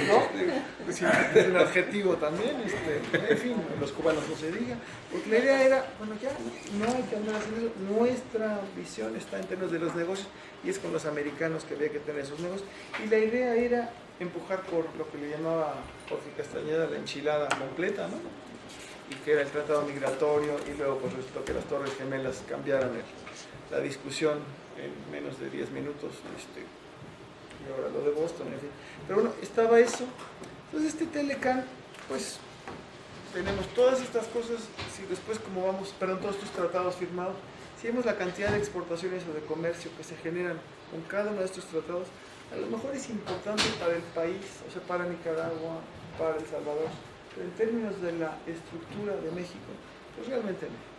¿no? Pues, es un adjetivo también, en fin, los cubanos no se diga, porque la idea era, bueno, ya no hay que andar haciendo eso, nuestra visión está en términos de los negocios y es con los americanos que había que tener esos negocios, y la idea era empujar por lo que le llamaba Jorge Castañeda la enchilada completa, ¿no? Y que era el tratado migratorio, y luego pues resultó que las Torres Gemelas cambiaron la discusión en menos de 10 minutos, y ahora lo de Boston, en fin. Pero bueno, estaba eso. Entonces Telecan, pues tenemos todas estas cosas, si después todos estos tratados firmados, si vemos la cantidad de exportaciones o de comercio que se generan con cada uno de estos tratados, a lo mejor es importante para el país, o sea, para Nicaragua, para El Salvador, pero en términos de la estructura de México, pues realmente no.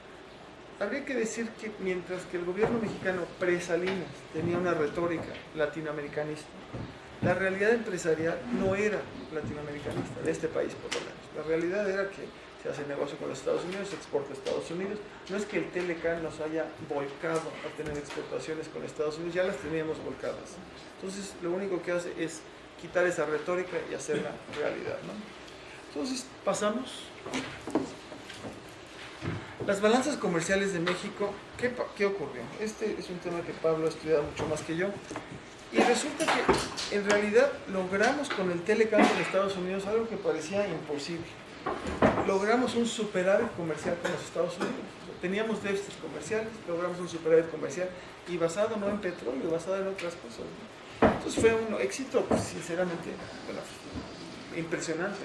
Habría que decir que mientras que el gobierno mexicano pre-Salinas tenía una retórica latinoamericanista, la realidad empresarial no era latinoamericanista, de este país por lo menos. La realidad era que se hace negocio con los Estados Unidos, se exporta a Estados Unidos. No es que el Telecan nos haya volcado a tener exportaciones con Estados Unidos, ya las teníamos volcadas. Entonces, lo único que hace es quitar esa retórica y hacerla realidad, ¿no? Entonces, pasamos. Las balanzas comerciales de México, ¿qué ocurrió? Este es un tema que Pablo ha estudiado mucho más que yo. Y resulta que en realidad logramos con el Telecan en Estados Unidos algo que parecía imposible. Logramos un superávit comercial con los Estados Unidos. Teníamos déficits comerciales, logramos un superávit comercial y basado no en petróleo, basado en otras cosas, ¿no? Entonces fue un éxito, pues, sinceramente, bueno, impresionante.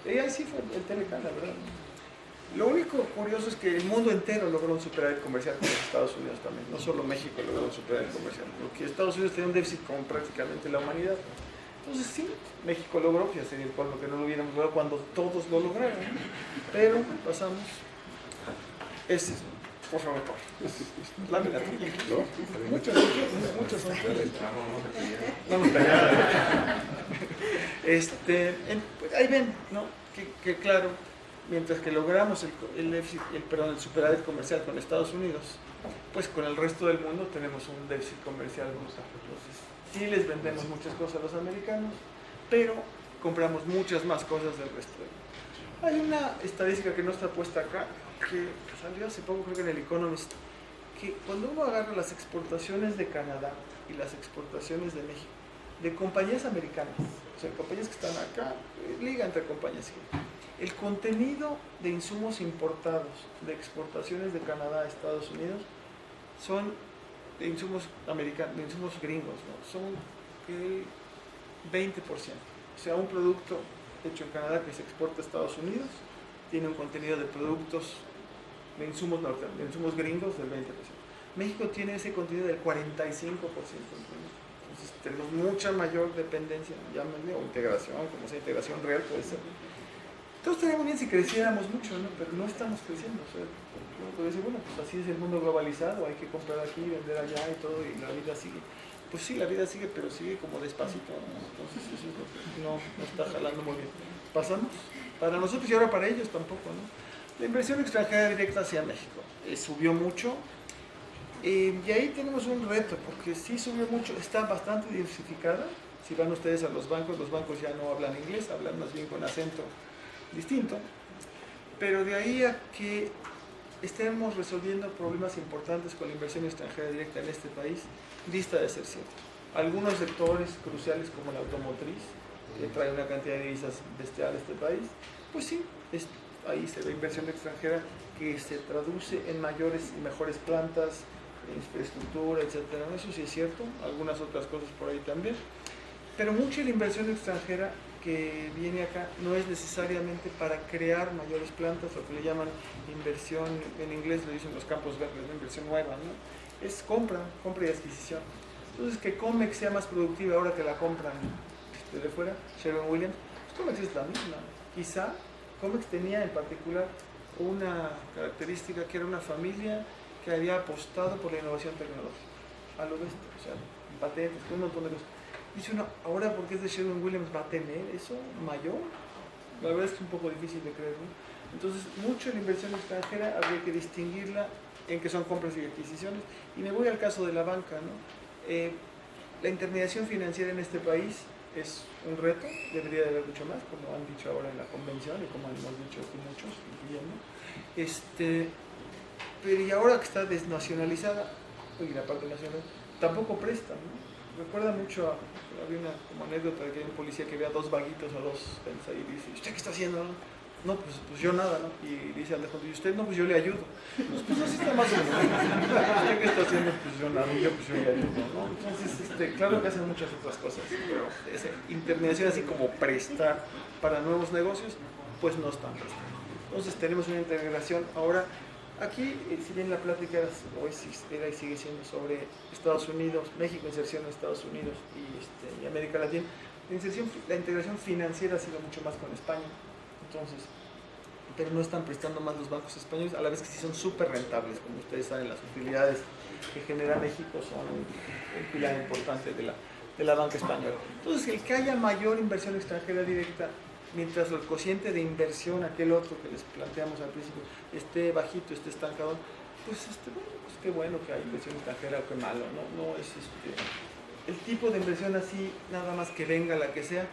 Y ahí sí fue el Telecan, la verdad. Lo único curioso es que el mundo entero logró un superávit comercial con los Estados Unidos también, no solo México logró un superávit comercial, porque Estados Unidos tenía un déficit con prácticamente la humanidad. Entonces sí, México logró, que ya sería el pueblo que no lo hubiéramos logrado cuando todos lo lograron, ¿no? Pero pasamos. Por favor, dame la tuya. Muchas son ustedes. Vamos para ahí ven, ¿no? Que claro, mientras que logramos el superávit comercial con Estados Unidos, pues con el resto del mundo tenemos un déficit comercial brutal. Entonces, sí les vendemos muchas cosas a los americanos, pero compramos muchas más cosas del resto del mundo. Hay una estadística que no está puesta acá, que salió hace poco, creo que en el Economist, que cuando uno agarra las exportaciones de Canadá y las exportaciones de México, de compañías americanas, o sea, compañías que están acá, liga entre compañías, el contenido de insumos importados de exportaciones de Canadá a Estados Unidos son de insumos americanos, de insumos gringos, ¿no? Son el 20%. O sea, un producto hecho en Canadá que se exporta a Estados Unidos tiene un contenido de productos, de insumos gringos del 20%. México tiene ese contenido del 45%. Entonces tenemos mucha mayor dependencia, llámenle, o integración, como sea, integración real puede ser. Todos estaríamos bien si creciéramos mucho, ¿no? Pero no estamos creciendo. O sea, Uno puede decir, bueno, pues así es el mundo globalizado, hay que comprar aquí, vender allá y todo, y la vida sigue. Pues sí, la vida sigue, pero sigue como despacito, ¿no? Entonces eso es lo que no está jalando muy bien. Pasamos, para nosotros y ahora para ellos tampoco, ¿no? La inversión extranjera directa hacia México subió mucho, y ahí tenemos un reto, porque sí subió mucho, está bastante diversificada. Si van ustedes a los bancos ya no hablan inglés, hablan más bien con acento distinto, pero de ahí a que estemos resolviendo problemas importantes con la inversión extranjera directa en este país, dista de ser cierto. Algunos sectores cruciales como la automotriz, que trae una cantidad de divisas bestial a este país, pues sí, ahí se ve inversión extranjera que se traduce en mayores y mejores plantas, infraestructura, etcétera. Eso sí es cierto, algunas otras cosas por ahí también, pero mucha de la inversión extranjera que viene acá no es necesariamente para crear mayores plantas, lo que le llaman inversión, en inglés lo dicen los campos verdes, ¿no? Inversión nueva, ¿no? Es compra y adquisición. Entonces, que Comex sea más productiva ahora que la compran de fuera, Sherwin-Williams, pues Comex es la misma. Quizá Comex tenía en particular una característica que era una familia que había apostado por la innovación tecnológica, a lo bestia, o sea, patentes, un montón de cosas. Dice uno, ahora porque es de Sherwin-Williams va a tener eso mayor. La verdad es que es un poco difícil de creer, ¿no? Entonces, mucho de la inversión extranjera habría que distinguirla en que son compras y adquisiciones. Y me voy al caso de la banca, ¿no? La intermediación financiera en este país es un reto, debería de haber mucho más, como han dicho ahora en la convención y como hemos dicho aquí muchos, incluyendo. Pero y ahora que está desnacionalizada, y la parte nacional, tampoco presta, ¿no? Recuerda mucho, había una como anécdota de que hay un policía que ve a dos vaguitos o dos ahí y dice, ¿usted qué está haciendo? No, pues yo nada, ¿no? Y dice al de junto, ¿y usted? No, pues yo le ayudo. Pues así está más o menos. ¿Usted qué está haciendo? Pues yo nada, yo le ayudo, ¿no? Entonces, claro que hacen muchas otras cosas, pero esa intermediación así como prestar para nuevos negocios, pues no están prestando. Entonces tenemos una integración ahora. Aquí, si bien la plática hoy era y sigue siendo sobre Estados Unidos, México, inserción en Estados Unidos y América Latina, la integración financiera ha sido mucho más con España. Entonces, pero no están prestando más los bancos españoles, a la vez que sí son súper rentables, como ustedes saben, las utilidades que genera México son un pilar importante de la banca española. Entonces, el que haya mayor inversión extranjera directa, mientras el cociente de inversión, aquel otro que les planteamos al principio, esté bajito, esté estancado, pues, bueno, pues qué bueno que hay inversión extranjera o qué malo, no es el tipo de inversión así, nada más que venga la que sea.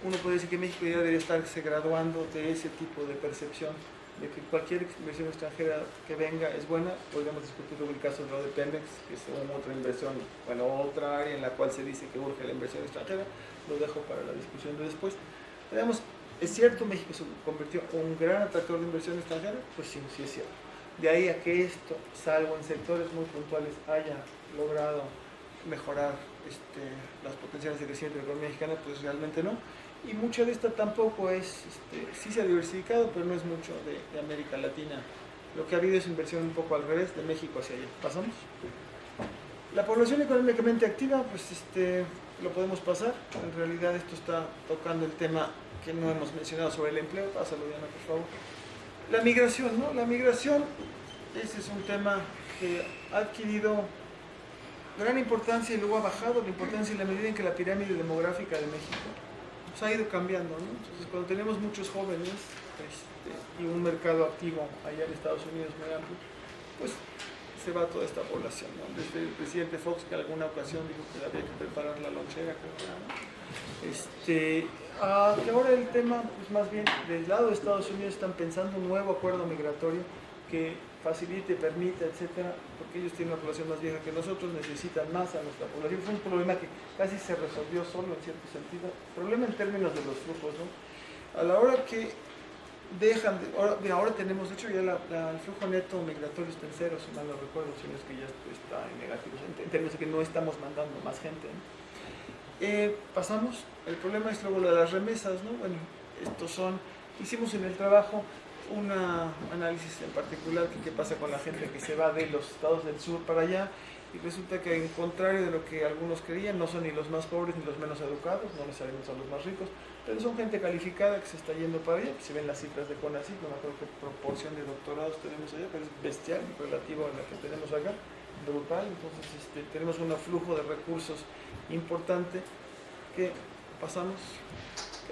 Uno puede decir que México ya debería estarse graduando de ese tipo de percepción, de que cualquier inversión extranjera que venga es buena. Podríamos discutir luego el caso de Pemex, que es otra inversión, bueno, otra área en la cual se dice que urge la inversión extranjera, lo dejo para la discusión de después. Veamos, ¿es cierto México se convirtió en un gran atractor de inversión extranjera? Pues sí, sí es cierto. De ahí a que esto, salvo en sectores muy puntuales, haya logrado mejorar las potenciales de crecimiento de la economía mexicana, pues realmente no. Y mucha de esta tampoco es, sí se ha diversificado, pero no es mucho de América Latina. Lo que ha habido es inversión un poco al revés, de México hacia allá. ¿Pasamos? La población económicamente activa, pues lo podemos pasar. En realidad esto está tocando el tema que no hemos mencionado sobre el empleo. Pásalo, Diana, por favor. La migración, ¿no? La migración, ese es un tema que ha adquirido gran importancia y luego ha bajado la importancia en la medida en que la pirámide demográfica de México ha ido cambiando, ¿no? Entonces, cuando tenemos muchos jóvenes y un mercado activo allá en Estados Unidos muy amplio, pues se va toda esta población, ¿no? Desde el presidente Fox, que en alguna ocasión dijo que había que preparar la lonchera, creo que era, ¿no? Que ahora el tema, pues más bien, del lado de Estados Unidos están pensando un nuevo acuerdo migratorio que facilite, permita, etcétera, porque ellos tienen una población más vieja que nosotros, necesitan más a nuestra población. Fue un problema que casi se resolvió solo en cierto sentido, problema en términos de los flujos, ¿no? A la hora que dejan de, ahora tenemos, de hecho, ya el flujo neto migratorio está en cero, si mal no recuerdo, si no es que ya está en negativo, en términos de que no estamos mandando más gente, ¿no? Pasamos, el problema es luego lo de las remesas, ¿no? Bueno, hicimos en el trabajo un análisis en particular que qué pasa con la gente que se va de los estados del sur para allá, y resulta que al contrario de lo que algunos creían, no son ni los más pobres ni los menos educados, no necesariamente son los más ricos, pero son gente calificada que se está yendo para allá. Si ven las cifras de CONACYT, no me acuerdo qué proporción de doctorados tenemos allá, pero es bestial relativo a la que tenemos acá, brutal. Entonces tenemos un flujo de recursos importante que pasamos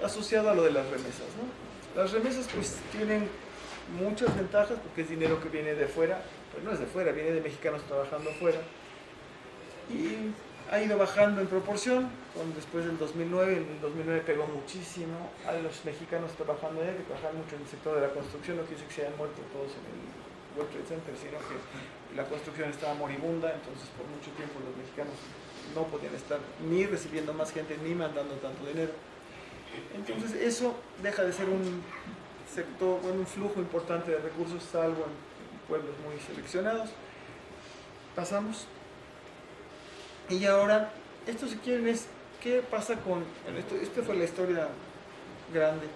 asociado a lo de las remesas, ¿no? Las remesas pues tienen muchas ventajas porque es dinero que viene de fuera, pues no es de fuera, viene de mexicanos trabajando fuera, y ha ido bajando en proporción. Después del 2009, en el 2009 pegó muchísimo a los mexicanos trabajando allá, que trabajan mucho en el sector de la construcción. No quiere decir que se hayan muerto todos en el World Trade Center, sino que la construcción estaba moribunda, entonces por mucho tiempo los mexicanos no podían estar ni recibiendo más gente ni mandando tanto dinero. Entonces eso deja de ser un sector, un flujo importante de recursos, salvo en pueblos muy seleccionados. Pasamos. Y ahora, esto si quieren es, ¿qué pasa con, esto fue la historia grande,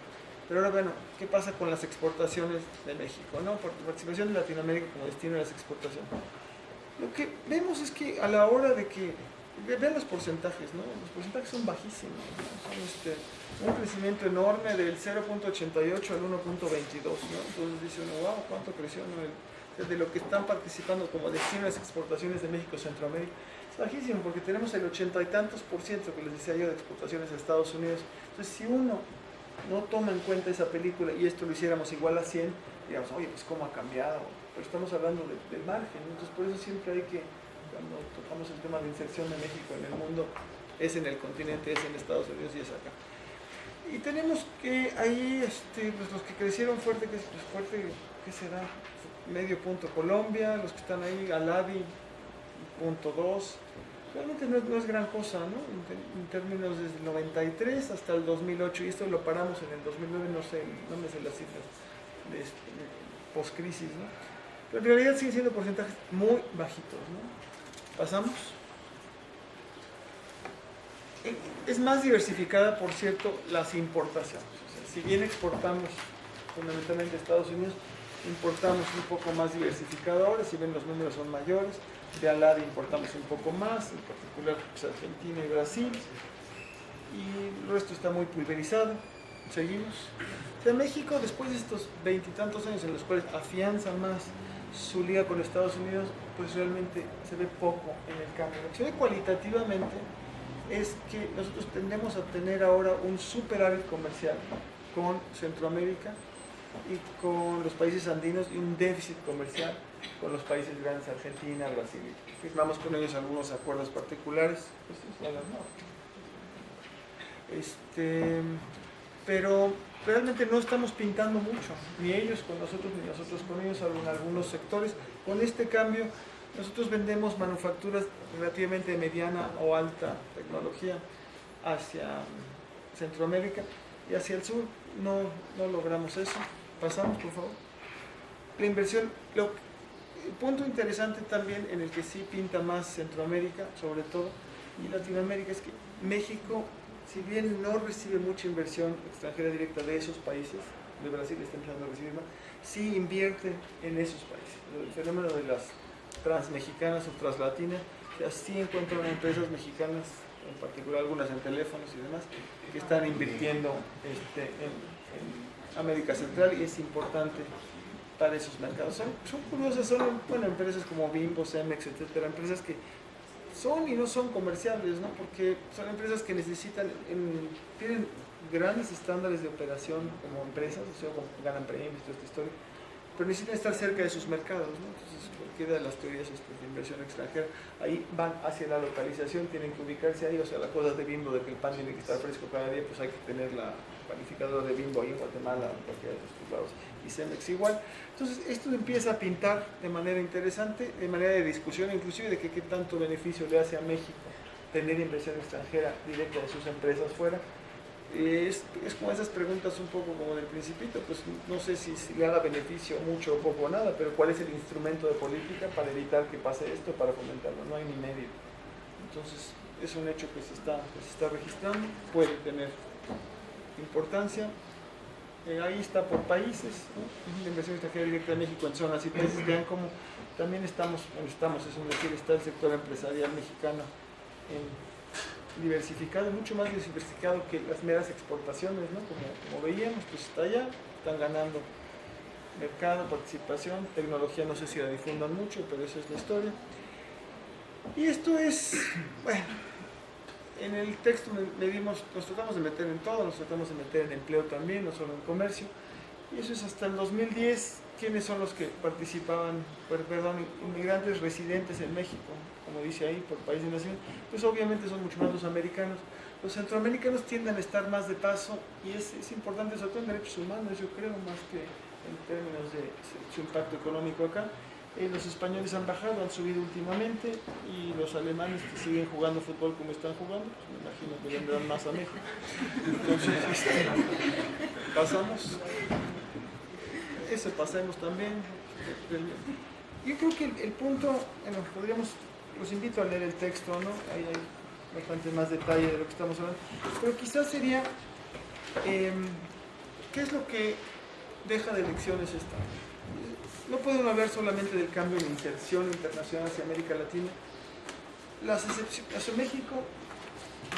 pero ahora bueno, ¿qué pasa con las exportaciones de México, ¿no? Por participación de Latinoamérica como destino de las exportaciones. Lo que vemos es que a la hora de que, vean los porcentajes, ¿no? Los porcentajes son bajísimos, ¿no? Son un crecimiento enorme del 0.88 al 1.22, ¿no? Entonces dice uno, wow, ¿cuánto creció, no? De lo que están participando como destino de las exportaciones de México, Centroamérica. Es bajísimo porque tenemos el 80 y tantos % que les decía yo de exportaciones a Estados Unidos. Entonces, si uno no toma en cuenta esa película y esto lo hiciéramos igual a 100, digamos, oye, pues cómo ha cambiado. Pero estamos hablando del margen, ¿no? Entonces por eso siempre hay que, cuando tocamos el tema de inserción de México en el mundo, es en el continente, es en Estados Unidos y es acá. Y tenemos que ahí, pues los que crecieron fuerte, ¿qué será? Medio punto Colombia, los que están ahí, Alavi, 0.2. Realmente no es gran cosa, ¿no? En términos desde el 93 hasta el 2008, y esto lo paramos en el 2009, no me sé las cifras de post-crisis, ¿no? Pero en realidad siguen siendo porcentajes muy bajitos, ¿no? Pasamos. Es más diversificada, por cierto, las importaciones. O sea, si bien exportamos fundamentalmente a Estados Unidos, importamos un poco más diversificado ahora. Si ven, los números son mayores. De Alavi importamos un poco más, en particular pues, Argentina y Brasil, y el resto está muy pulverizado. Seguimos. De México, después de estos 20 y tantos años en los cuales afianza más su liga con Estados Unidos, pues realmente se ve poco en el cambio. Lo que se ve cualitativamente es que nosotros tendemos a tener ahora un superávit comercial con Centroamérica y con los países andinos, y un déficit comercial con los países grandes, Argentina, Brasil. Firmamos con ellos algunos acuerdos particulares, pero realmente no estamos pintando mucho, ni ellos con nosotros, ni nosotros con ellos, salvo en algunos sectores. Con este cambio, nosotros vendemos manufacturas relativamente de mediana o alta tecnología hacia Centroamérica, y hacia el sur no logramos eso. Pasamos, por favor. La inversión, el punto interesante también en el que sí pinta más Centroamérica, sobre todo, y Latinoamérica, es que México, si bien no recibe mucha inversión extranjera directa de esos países, de Brasil está empezando a recibir más, sí invierte en esos países. El fenómeno de las transmexicanas o translatinas, ya sí encuentran empresas mexicanas, en particular algunas en teléfonos y demás, que están invirtiendo en América Central, y es importante para esos mercados. Son curiosas, son empresas como Bimbo, Cemex, etcétera, empresas que son y no son comerciables, ¿no? Porque son empresas que necesitan, tienen grandes estándares de operación como empresas, o sea, como ganan premios, toda esta historia, pero necesitan estar cerca de sus mercados, ¿no? Entonces, cualquiera de las teorías de inversión extranjera, ahí van hacia la localización, tienen que ubicarse ahí. O sea, la cosa de Bimbo, de que el pan tiene que estar fresco cada día, pues hay que tener la panificadora de Bimbo ahí en Guatemala, en cualquiera de estos lados, y Cemex igual. Entonces, esto empieza a pintar de manera interesante, de manera de discusión, inclusive de que qué tanto beneficio le hace a México tener inversión extranjera directa de sus empresas fuera. Es como esas preguntas un poco como del Principito, pues no sé si le haga beneficio mucho o poco o nada, pero ¿cuál es el instrumento de política para evitar que pase esto, para fomentarlo? No hay ni medio. Entonces es un hecho que se está registrando, puede tener importancia. ahí está por países, ¿no? La inversión extranjera directa de México en zonas y países. Vean cómo también es decir, está el sector empresarial mexicano diversificado, mucho más diversificado que las meras exportaciones, ¿no? Como veíamos, pues está allá, están ganando mercado, participación, tecnología, no sé si la difundan mucho, pero esa es la historia. Y esto es, bueno, en el texto nos tratamos de meter en todo, nos tratamos de meter en empleo también, no solo en comercio, y eso es hasta el 2010. ¿Quiénes son los que participaban, inmigrantes residentes en México, como dice ahí, por país de nación? Pues obviamente son mucho más los americanos. Los centroamericanos tienden a estar más de paso, y es importante, sobre todo en derechos humanos, yo creo, más que en términos de su impacto económico acá. Los españoles han bajado, han subido últimamente, y los alemanes que siguen jugando fútbol como están jugando, pues me imagino que vendrán más a México. Entonces, pasamos. Pasemos también. Yo creo que el punto, bueno, los invito a leer el texto, ¿no? Ahí hay bastante más detalle de lo que estamos hablando, pero quizás sería, ¿qué es lo que deja de lecciones esta? No podemos hablar solamente del cambio de inserción internacional hacia América Latina. Las excepciones, México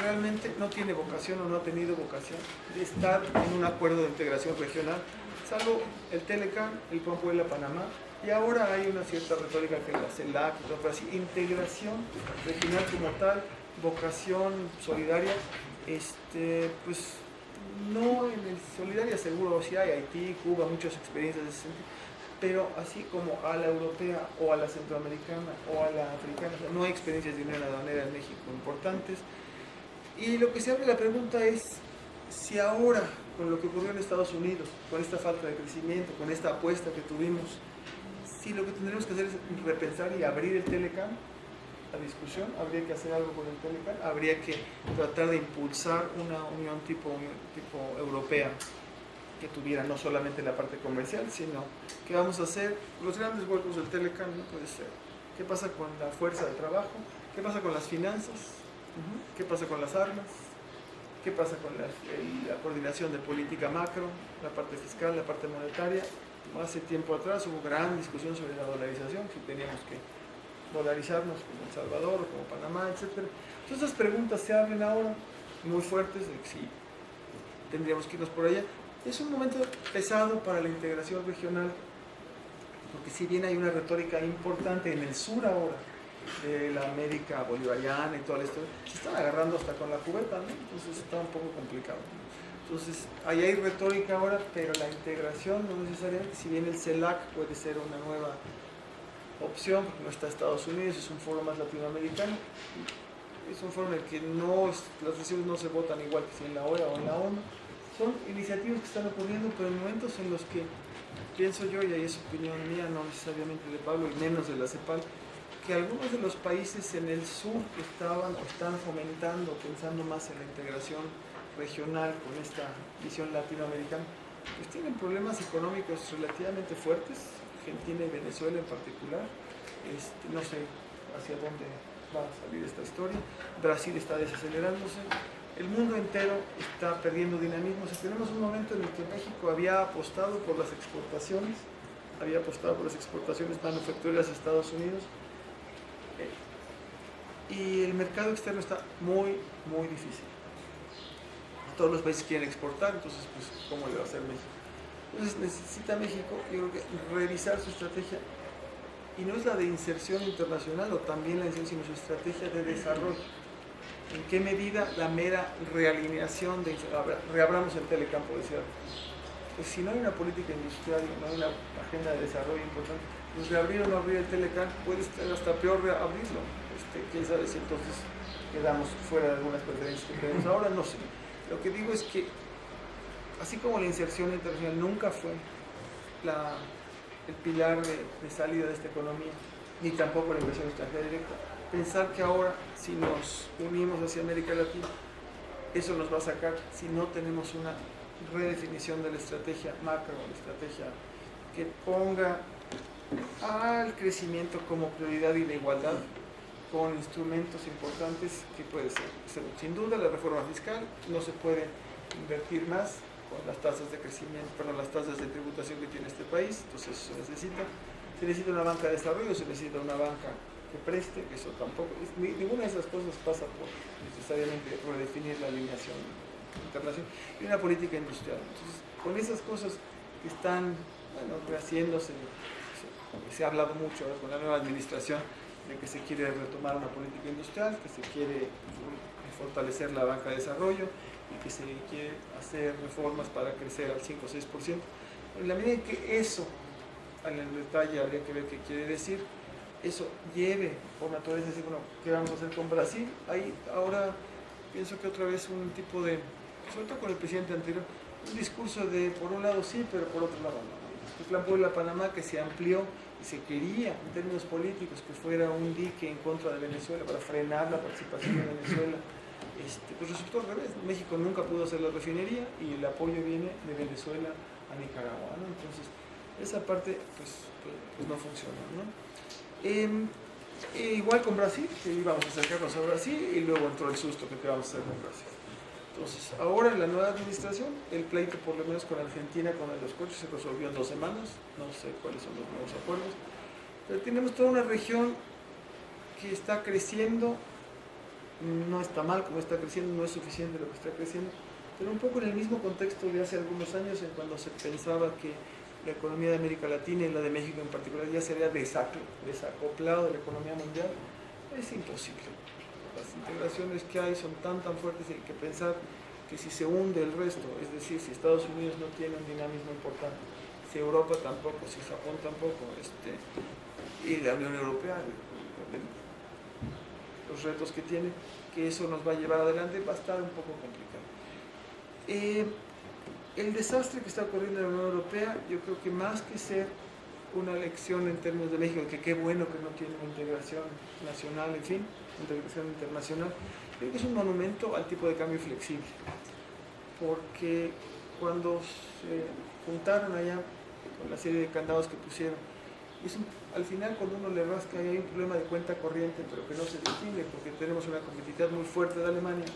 realmente no tiene vocación o no ha tenido vocación de estar en un acuerdo de integración regional, salvo el Telecán, el Puebla-Panamá, y ahora hay una cierta retórica que la CELAC, pero así, integración regional como tal, vocación solidaria, pues no en el solidaria seguro, sí hay Haití, Cuba, muchas experiencias de ese sentido, pero así como a la europea o a la centroamericana o a la africana, o sea, no hay experiencias de unión aduanera en México importantes. Y lo que se abre la pregunta es si ahora, con lo que ocurrió en Estados Unidos, con esta falta de crecimiento, con esta apuesta que tuvimos, si lo que tendremos que hacer es repensar y abrir el Telecán a discusión, habría que hacer algo con el Telecán, habría que tratar de impulsar una unión tipo europea que tuviera no solamente la parte comercial, sino que vamos a hacer los grandes huecos del Telecán, no puede ser. ¿Qué pasa con la fuerza de trabajo? ¿Qué pasa con las finanzas? ¿Qué pasa con las armas? ¿Qué pasa con la coordinación de política macro, la parte fiscal, la parte monetaria? Hace tiempo atrás hubo gran discusión sobre la dolarización, si teníamos que dolarizarnos como El Salvador, como Panamá, etc. Entonces estas preguntas se abren ahora muy fuertes de que si tendríamos que irnos por allá. Es un momento pesado para la integración regional, porque si bien hay una retórica importante en el sur ahora, de la América bolivariana y toda esto, se están agarrando hasta con la cubeta, ¿no? Entonces está un poco complicado. Entonces, ahí hay retórica ahora, pero la integración no necesariamente, si bien el CELAC puede ser una nueva opción, porque no está Estados Unidos, es un foro más latinoamericano, es un foro en el que las decisiones no se votan igual que si en la OEA o en la ONU. Son iniciativas que están ocurriendo, pero en momentos en los que pienso yo, y ahí es opinión mía, no necesariamente de Pablo y menos de la CEPAL, que algunos de los países en el sur que estaban o están fomentando, pensando más en la integración regional con esta visión latinoamericana, pues tienen problemas económicos relativamente fuertes, Argentina y Venezuela en particular. No sé hacia dónde va a salir esta historia. Brasil está desacelerándose, el mundo entero está perdiendo dinamismo. Si tenemos un momento en el que México había apostado por las exportaciones, manufactureras a Estados Unidos, y el mercado externo está muy, muy difícil. Todos los países quieren exportar, entonces, pues, ¿cómo le va a hacer México? Entonces, necesita México, yo creo que, revisar su estrategia, y no es la de inserción internacional o también la inserción, sino su estrategia de desarrollo. ¿En qué medida la mera realineación reabramos el Telecampo de Ciudad? Pues si no hay una política industrial, no hay una agenda de desarrollo importante, pues reabrir o no abrir el Telecán puede estar hasta peor reabrirlo. Quién sabe si entonces quedamos fuera de algunas preferencias que tenemos ahora, no sé. Lo que digo es que, así como la inserción internacional nunca fue el pilar de salida de esta economía, ni tampoco la inversión extranjera directa, pensar que ahora, si nos unimos hacia América Latina, eso nos va a sacar si no tenemos una redefinición de la estrategia macro, la estrategia que ponga al crecimiento como prioridad y la igualdad, con instrumentos importantes que puede ser, sin duda, la reforma fiscal. No se puede invertir más con las tasas de crecimiento, perdón, las tasas de tributación que tiene este país. Entonces eso se necesita una banca de desarrollo, se necesita una banca que preste, que eso tampoco, ninguna de esas cosas pasa por necesariamente redefinir la alineación internacional, y una política industrial. Entonces, con esas cosas que están, bueno, rehaciéndose, se ha hablado mucho ahora con la nueva administración de que se quiere retomar una política industrial, que se quiere fortalecer la banca de desarrollo y que se quiere hacer reformas para crecer al 5 o 6%. En la medida en que eso, en el detalle habría que ver qué quiere decir, eso lleve por naturaleza, decir, bueno, ¿qué vamos a hacer con Brasil? Ahí ahora pienso que otra vez un tipo de, sobre todo con el presidente anterior, un discurso de por un lado sí, pero por otro lado no. El plan Puebla-Panamá, que se amplió y se quería en términos políticos que fuera un dique en contra de Venezuela para frenar la participación de Venezuela, pues resultó al revés. México nunca pudo hacer la refinería y el apoyo viene de Venezuela a Nicaragua, ¿no? Entonces esa parte pues no funcionó, ¿no? Igual con Brasil, que íbamos a acercarnos a Brasil y luego entró el susto que vamos a hacer con Brasil. Entonces, ahora en la nueva administración, el pleito por lo menos con Argentina, con los coches, se resolvió en 2 semanas, no sé cuáles son los nuevos acuerdos, pero tenemos toda una región que está creciendo, no está mal como está creciendo, no es suficiente lo que está creciendo, pero un poco en el mismo contexto de hace algunos años, en cuando se pensaba que la economía de América Latina y la de México en particular ya sería desacoplado de la economía mundial. Es imposible. Las integraciones que hay son tan fuertes y hay que pensar que si se hunde el resto, es decir, si Estados Unidos no tiene un dinamismo importante, si Europa tampoco, si Japón tampoco, y la Unión Europea, los retos que tiene, que eso nos va a llevar adelante, va a estar un poco complicado. El desastre que está ocurriendo en la Unión Europea, yo creo que más que ser una lección en términos de México, que qué bueno que no tiene una integración nacional, en fin, integración internacional, creo que es un monumento al tipo de cambio flexible, porque cuando se juntaron allá con la serie de candados que pusieron, al final cuando uno le rasca hay un problema de cuenta corriente, pero que no se distingue, porque tenemos una competitividad muy fuerte de Alemania,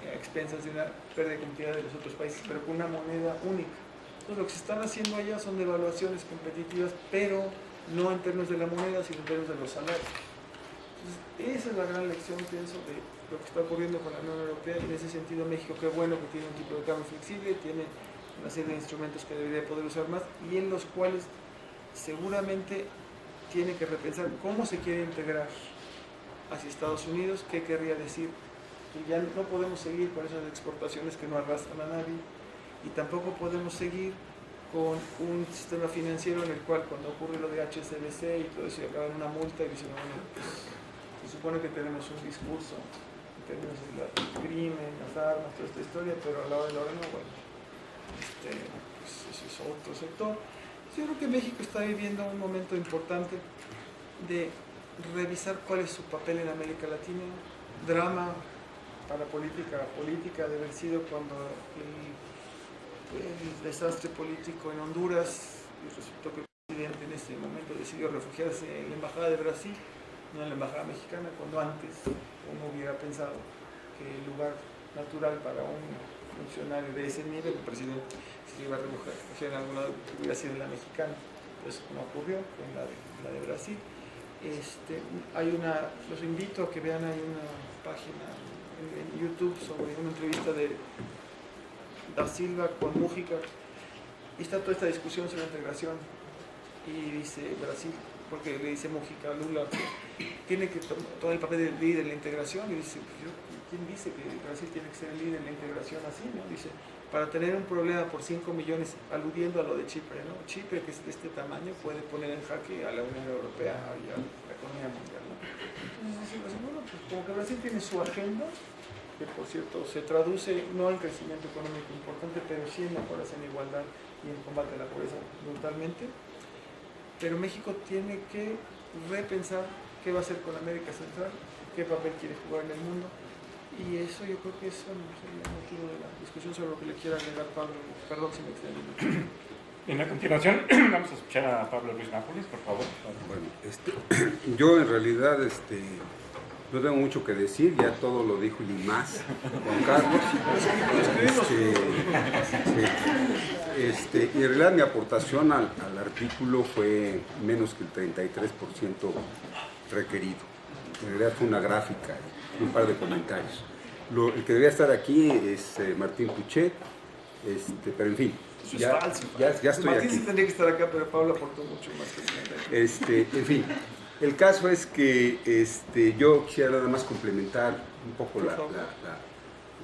a expensas de una pérdida de competitividad de los otros países, pero con una moneda única. Entonces lo que se están haciendo allá son devaluaciones competitivas, pero no en términos de la moneda, sino en términos de los salarios. Entonces, esa es la gran lección, pienso, de lo que está ocurriendo con la Unión Europea, y en ese sentido México, qué bueno que tiene un tipo de cambio flexible, tiene una serie de instrumentos que debería poder usar más, y en los cuales seguramente tiene que repensar cómo se quiere integrar hacia Estados Unidos, qué querría decir, que ya no podemos seguir con esas exportaciones que no arrastran a nadie, y tampoco podemos seguir con un sistema financiero en el cual cuando ocurre lo de HSBC y todo eso y acaban una multa y dicen, bueno, pues se supone que tenemos un discurso en términos del crimen, las armas, toda esta historia, pero a la hora de la hora no, bueno, pues eso es otro sector. Yo creo que México está viviendo un momento importante de revisar cuál es su papel en América Latina, drama para política de haber sido cuando el desastre político en Honduras, y resultó que el presidente en ese momento decidió refugiarse en la embajada de Brasil, no en la embajada mexicana, cuando antes uno hubiera pensado que el lugar natural para un funcionario de ese nivel, el presidente, se iba a refugiar en alguna que hubiera sido en la mexicana. Eso no ocurrió, fue en la de Brasil. Los invito a que vean, hay una página en YouTube sobre una entrevista de Da Silva con Mújica, y está toda esta discusión sobre la integración, y dice Brasil, porque le dice Mújica a Lula que tiene que tomar el papel de líder en la integración, y dice, ¿quién dice que Brasil tiene que ser el líder en la integración así? ¿No? Dice, para tener un problema por 5 millones, aludiendo a lo de Chipre, ¿no? Chipre, que es de este tamaño, puede poner en jaque a la Unión Europea y a la economía mundial, ¿no? Entonces, bueno, pues como que Brasil tiene su agenda, que por cierto se traduce no en crecimiento económico importante, pero sí en mejoras en igualdad y en combate a la pobreza brutalmente. Pero México tiene que repensar qué va a hacer con América Central, qué papel quiere jugar en el mundo, y eso yo creo que sería el motivo de la discusión sobre lo que le quiera agregar Pablo. Perdón si me extendí mucho. En la continuación vamos a escuchar a Pablo Ruiz Nápoles, por favor. Bueno, yo en realidad No tengo mucho que decir, ya todo lo dijo y más Juan Carlos. Y en realidad mi aportación al artículo fue menos que el 33% requerido. En realidad fue una gráfica y un par de comentarios. El que debía estar aquí es Martín Puchet, pero en fin. Ya estoy Martín aquí. sí tendría que estar acá, pero Pablo aportó mucho más que En fin, el caso es que yo quisiera nada más complementar un poco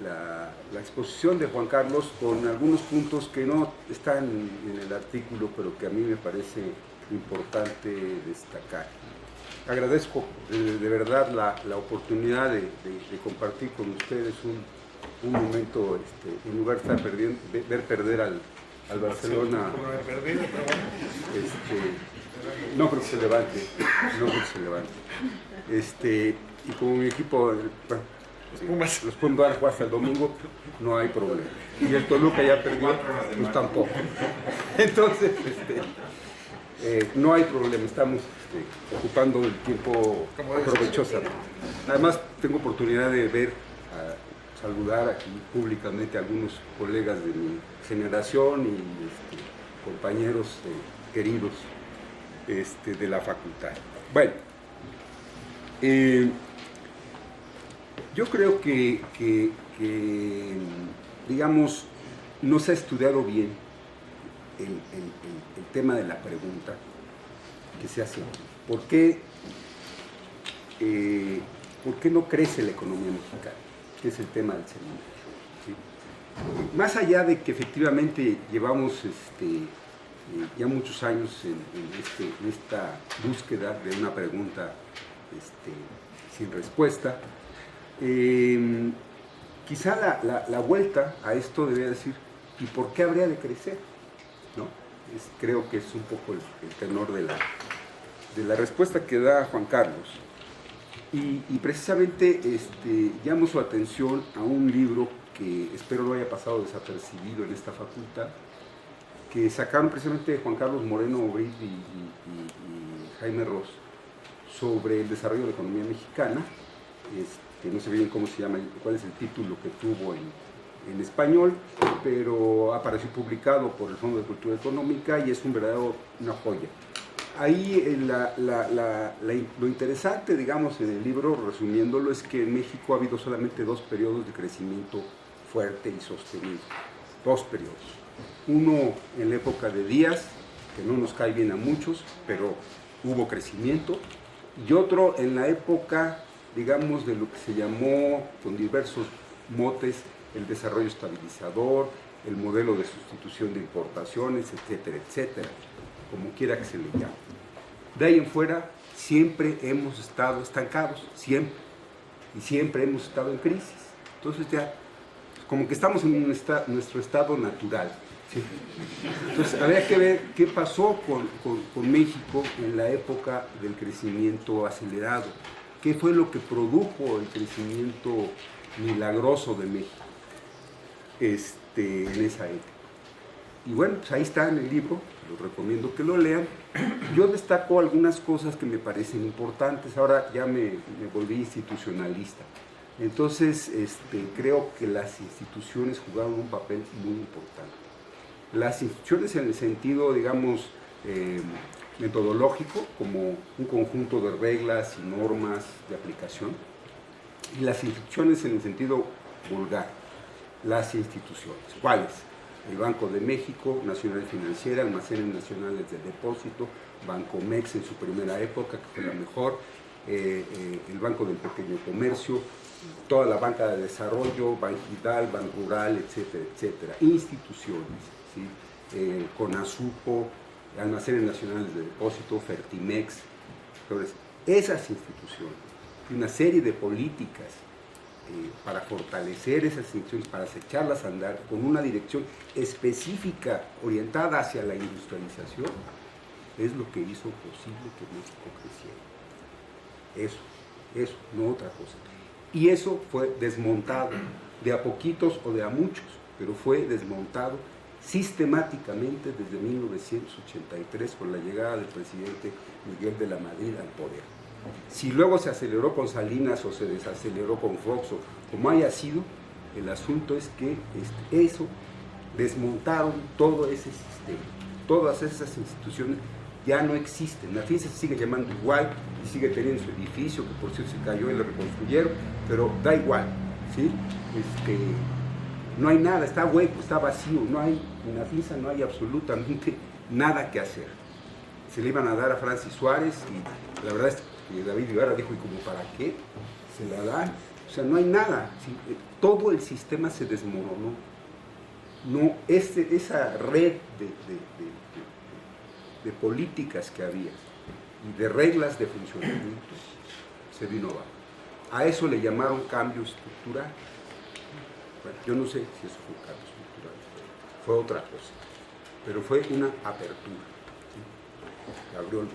la exposición de Juan Carlos con algunos puntos que no están en el artículo, pero que a mí me parece importante destacar. Agradezco de verdad la oportunidad de compartir con ustedes un momento, en lugar de estar ver perder al Barcelona. No creo que se levante, y como mi equipo, los Pumas jugar hasta el domingo, no hay problema. Y el Toluca ya perdió, pues tampoco. Entonces, no hay problema, estamos ocupando el tiempo provechosamente. Además, tengo oportunidad de saludar aquí públicamente a algunos colegas de mi generación y compañeros queridos de la facultad. Bueno, yo creo que digamos, no se ha estudiado bien el tema de la pregunta que se hace. ¿Por qué no crece la economía mexicana? Que es el tema del seminario. ¿Sí? Más allá de que efectivamente llevamos ya muchos años en esta búsqueda de una pregunta sin respuesta, quizá la vuelta a esto debería decir, ¿y por qué habría de crecer? ¿No? Creo que es un poco el tenor de la respuesta que da Juan Carlos. Y precisamente llamo su atención a un libro que espero no haya pasado desapercibido en esta facultad, que sacaron precisamente Juan Carlos Moreno Obrit y Jaime Ross, sobre el desarrollo de la economía mexicana. No sé bien cómo se llama, cuál es el título que tuvo en español, pero apareció publicado por el Fondo de Cultura Económica y es una joya. Ahí lo interesante, digamos, en el libro, resumiéndolo, es que en México ha habido solamente 2 periodos de crecimiento fuerte y sostenido. 2 periodos. Uno en la época de Díaz, que no nos cae bien a muchos, pero hubo crecimiento, y otro en la época, digamos, de lo que se llamó, con diversos motes, el desarrollo estabilizador, el modelo de sustitución de importaciones, etcétera, etcétera, como quiera que se le llame. De ahí en fuera, siempre hemos estado estancados, siempre, y siempre hemos estado en crisis. Entonces ya, como que estamos en nuestro estado natural. ¿Sí? Entonces habría que ver qué pasó con México en la época del crecimiento acelerado, qué fue lo que produjo el crecimiento milagroso de México en esa época. Y bueno, pues ahí está en el libro, los recomiendo que lo lean. Yo destaco algunas cosas que me parecen importantes, ahora ya me volví institucionalista. Entonces, creo que las instituciones jugaron un papel muy importante. Las instituciones en el sentido, digamos, metodológico, como un conjunto de reglas y normas de aplicación, y las instituciones en el sentido vulgar, las instituciones. ¿Cuáles? El Banco de México, Nacional Financiera, Almacenes Nacionales de Depósito, Bancomex en su primera época, que fue la mejor, el Banco del Pequeño Comercio, toda la banca de desarrollo, Banjital, Banrural, etcétera, etcétera. Instituciones, ¿sí? CONASUPO, Almacenes Nacionales de Depósito, Fertimex. Entonces, esas instituciones, una serie de políticas para fortalecer esas instituciones, para echarlas a andar con una dirección específica orientada hacia la industrialización, es lo que hizo posible que México creciera. Eso, no otra cosa. Y eso fue desmontado, de a poquitos o de a muchos, pero fue desmontado sistemáticamente desde 1983 con la llegada del presidente Miguel de la Madrid al poder. Si luego se aceleró con Salinas o se desaceleró con Fox o como haya sido, el asunto es que eso desmontaron todo ese sistema. Todas esas instituciones ya no existen. La FINSA se sigue llamando igual y sigue teniendo su edificio, que por cierto se cayó y lo reconstruyeron, pero da igual, ¿sí? No hay nada, está hueco, está vacío, no hay, en la FINSA no hay absolutamente nada que hacer. Se le iban a dar a Francis Suárez y la verdad es que David Ibarra dijo, ¿y como para qué se la dan? O sea, no hay nada, ¿sí? Todo el sistema se desmoronó. No, esa red de políticas que había y de reglas de funcionamiento se vino abajo. A eso le llamaron cambio estructural. Bueno, yo no sé si eso fue un cambio estructural, fue otra cosa, pero fue una apertura. ¿Sí? Abrió el...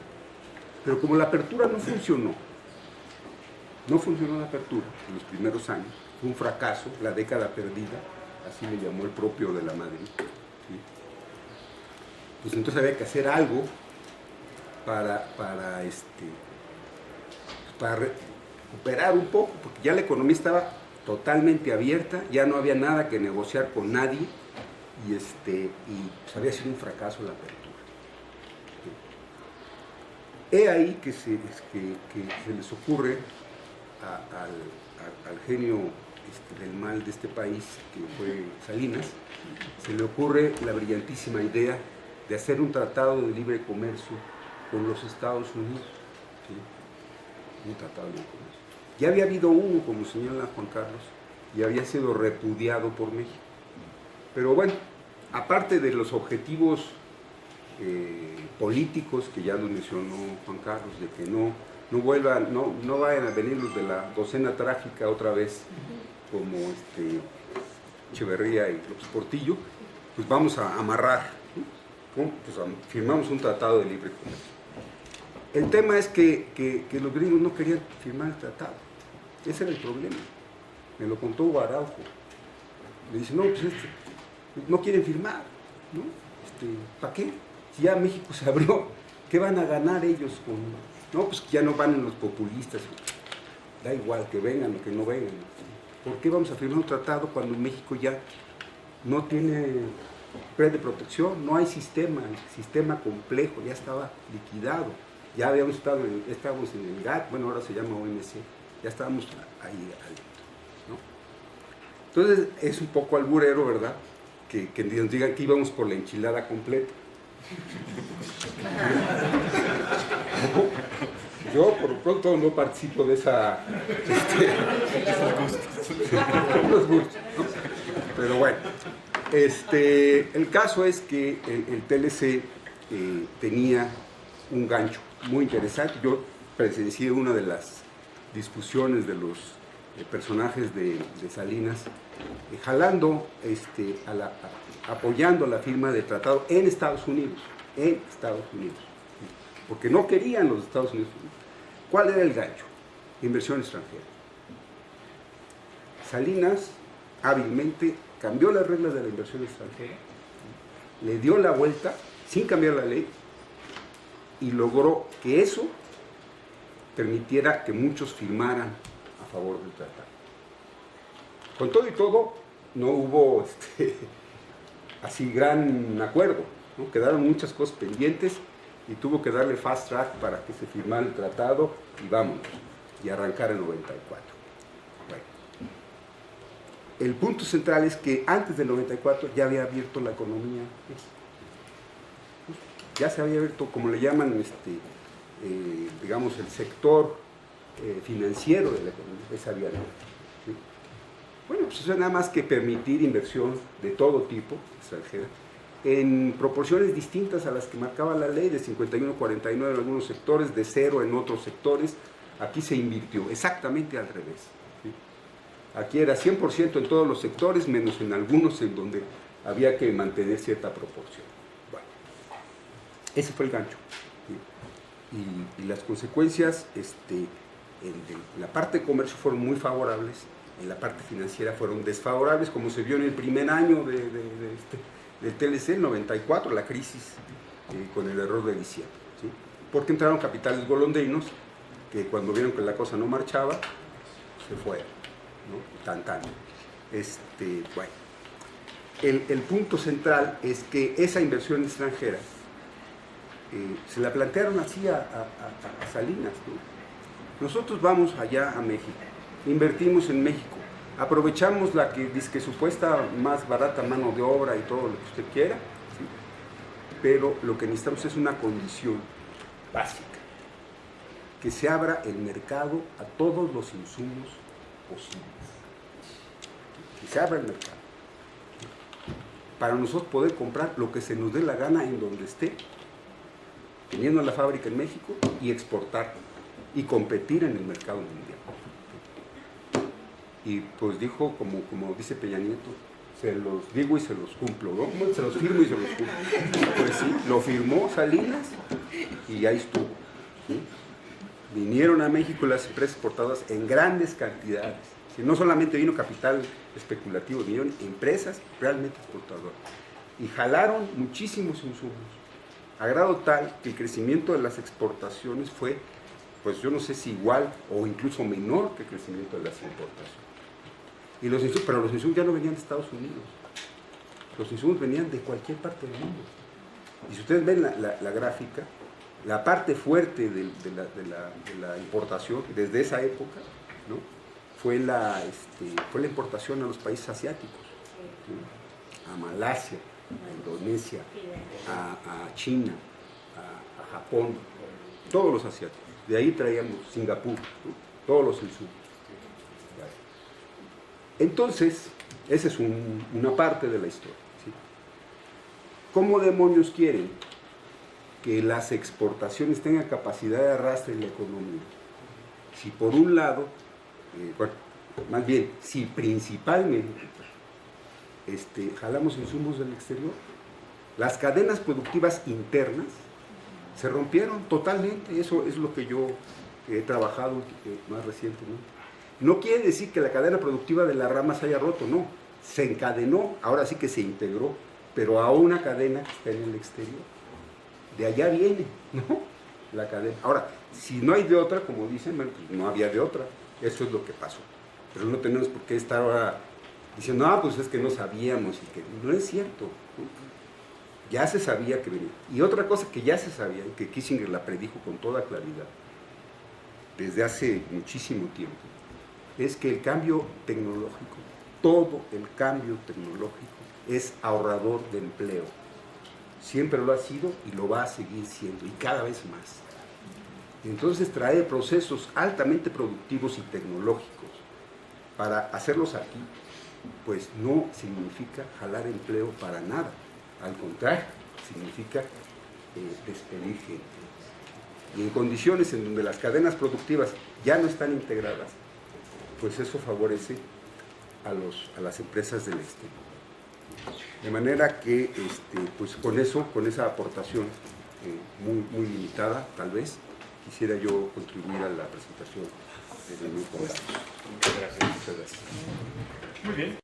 Pero como la apertura no funcionó la apertura en los primeros años, fue un fracaso, la década perdida, así le llamó el propio de la Madrid. ¿Sí? Pues entonces había que hacer algo para recuperar un poco, porque ya la economía estaba totalmente abierta, ya no había nada que negociar con nadie y pues había sido un fracaso la apertura. He ahí que se les ocurre al genio del mal de este país, que fue Salinas, se le ocurre la brillantísima idea de hacer un tratado de libre comercio con los Estados Unidos. ¿Sí? Un tratado de libre comercio. Ya había habido uno, como señala Juan Carlos, y había sido repudiado por México. Pero bueno, aparte de los objetivos políticos que ya lo mencionó Juan Carlos, de que no vayan a venir los de la docena trágica otra vez, como Echeverría y López Portillo, pues vamos a amarrar, ¿no? Pues firmamos un tratado de libre comercio. El tema es que los gringos no querían firmar el tratado. Ese era el problema. Me lo contó Hugo Araujo. Le dice, no, pues no quieren firmar, ¿no? ¿Para qué? Si ya México se abrió, ¿qué van a ganar ellos con...? No, pues ya no van los populistas. Da igual que vengan o que no vengan. ¿Por qué vamos a firmar un tratado cuando México ya no tiene red de protección? No hay sistema, el sistema complejo ya estaba liquidado. Ya estábamos en el GATT, bueno, ahora se llama OMC, ya estábamos ahí adentro, ¿no? Entonces es un poco alburero, ¿verdad? Que nos digan que íbamos por la enchilada completa. Yo por lo pronto no participo de esa los gustos, ¿no? Pero bueno, el caso es que el TLC tenía un gancho muy interesante. Yo presencié una de las discusiones de los personajes de Salinas, jalando, apoyando la firma del tratado en Estados Unidos, porque no querían los Estados Unidos. ¿Cuál era el gancho? Inversión extranjera. Salinas hábilmente cambió las reglas de la inversión extranjera, le dio la vuelta sin cambiar la ley y logró que eso permitiera que muchos firmaran a favor del tratado. Con todo y todo, no hubo así gran acuerdo, ¿no? Quedaron muchas cosas pendientes y tuvo que darle fast track para que se firmara el tratado y vámonos, y arrancar en 94. Bueno, el punto central es que antes del 94 ya había abierto la economía, ya se había abierto, como le llaman, digamos, el sector financiero de la economía, esa había abierto, ¿sí? Bueno, pues eso es nada más que permitir inversión de todo tipo, extranjera, en proporciones distintas a las que marcaba la ley, de 51-49 en algunos sectores, de 0 en otros sectores. Aquí se invirtió exactamente al revés, ¿sí? Aquí era 100% en todos los sectores, menos en algunos en donde había que mantener cierta proporción. Bueno, ese fue el gancho, ¿sí? Y las consecuencias en la parte de comercio fueron muy favorables, en la parte financiera fueron desfavorables, como se vio en el primer año del TLC, el 94, la crisis con el error de diciembre, ¿sí? Porque entraron capitales golondrinos que cuando vieron que la cosa no marchaba, se fueron, ¿no? Tan. Bueno. El punto central es que esa inversión extranjera se la plantearon así a Salinas, ¿no? Nosotros vamos allá a México, invertimos en México, aprovechamos la que dice que supuesta más barata mano de obra y todo lo que usted quiera, ¿sí? Pero lo que necesitamos es una condición básica, que se abra el mercado a todos los insumos posibles, que se abra el mercado, para nosotros poder comprar lo que se nos dé la gana en donde esté, teniendo la fábrica en México, y exportar y competir en el mercado mundial. Y pues dijo, como dice Peña Nieto, se los digo y se los cumplo, ¿no? Se los firmo y se los cumplo. Pues sí, lo firmó Salinas y ahí estuvo, ¿sí? Vinieron a México las empresas exportadoras en grandes cantidades. ¿Sí? No solamente vino capital especulativo, vinieron empresas realmente exportadoras. Y jalaron muchísimos insumos, a grado tal que el crecimiento de las exportaciones fue, pues yo no sé si igual o incluso menor que el crecimiento de las importaciones. Y pero los insumos ya no venían de Estados Unidos, los insumos venían de cualquier parte del mundo. Y si ustedes ven la gráfica, la parte fuerte de la importación desde esa época, ¿no? fue la importación a los países asiáticos, ¿sí? A Malasia, a Indonesia, a China, a Japón, todos los asiáticos. De ahí traíamos Singapur, ¿no? Todos los insumos. Entonces, esa es una parte de la historia, ¿sí? ¿Cómo demonios quieren que las exportaciones tengan capacidad de arrastre en la economía? Si por un lado, más bien, si principalmente jalamos insumos del exterior, las cadenas productivas internas se rompieron totalmente. Eso es lo que yo he trabajado más recientemente. No quiere decir que la cadena productiva de la rama se haya roto, no. Se encadenó, ahora sí que se integró, pero a una cadena que está en el exterior. De allá viene, ¿no? La cadena. Ahora, si no hay de otra, como dicen, bueno, pues no había de otra. Eso es lo que pasó. Pero no tenemos por qué estar ahora diciendo, pues es que no sabíamos. Y que no es cierto, ¿no? Ya se sabía que venía. Y otra cosa que ya se sabía, y que Kissinger la predijo con toda claridad, desde hace muchísimo tiempo, es que el cambio tecnológico, todo el cambio tecnológico es ahorrador de empleo. Siempre lo ha sido y lo va a seguir siendo, y cada vez más. Entonces traer procesos altamente productivos y tecnológicos para hacerlos aquí, pues no significa jalar empleo para nada. Al contrario, significa despedir gente. Y en condiciones en donde las cadenas productivas ya no están integradas, pues eso favorece a las empresas del exterior. De manera que, pues con esa aportación muy limitada, tal vez, quisiera yo contribuir a la presentación de mi congreso. Muchas gracias. Muchas gracias. Muy bien.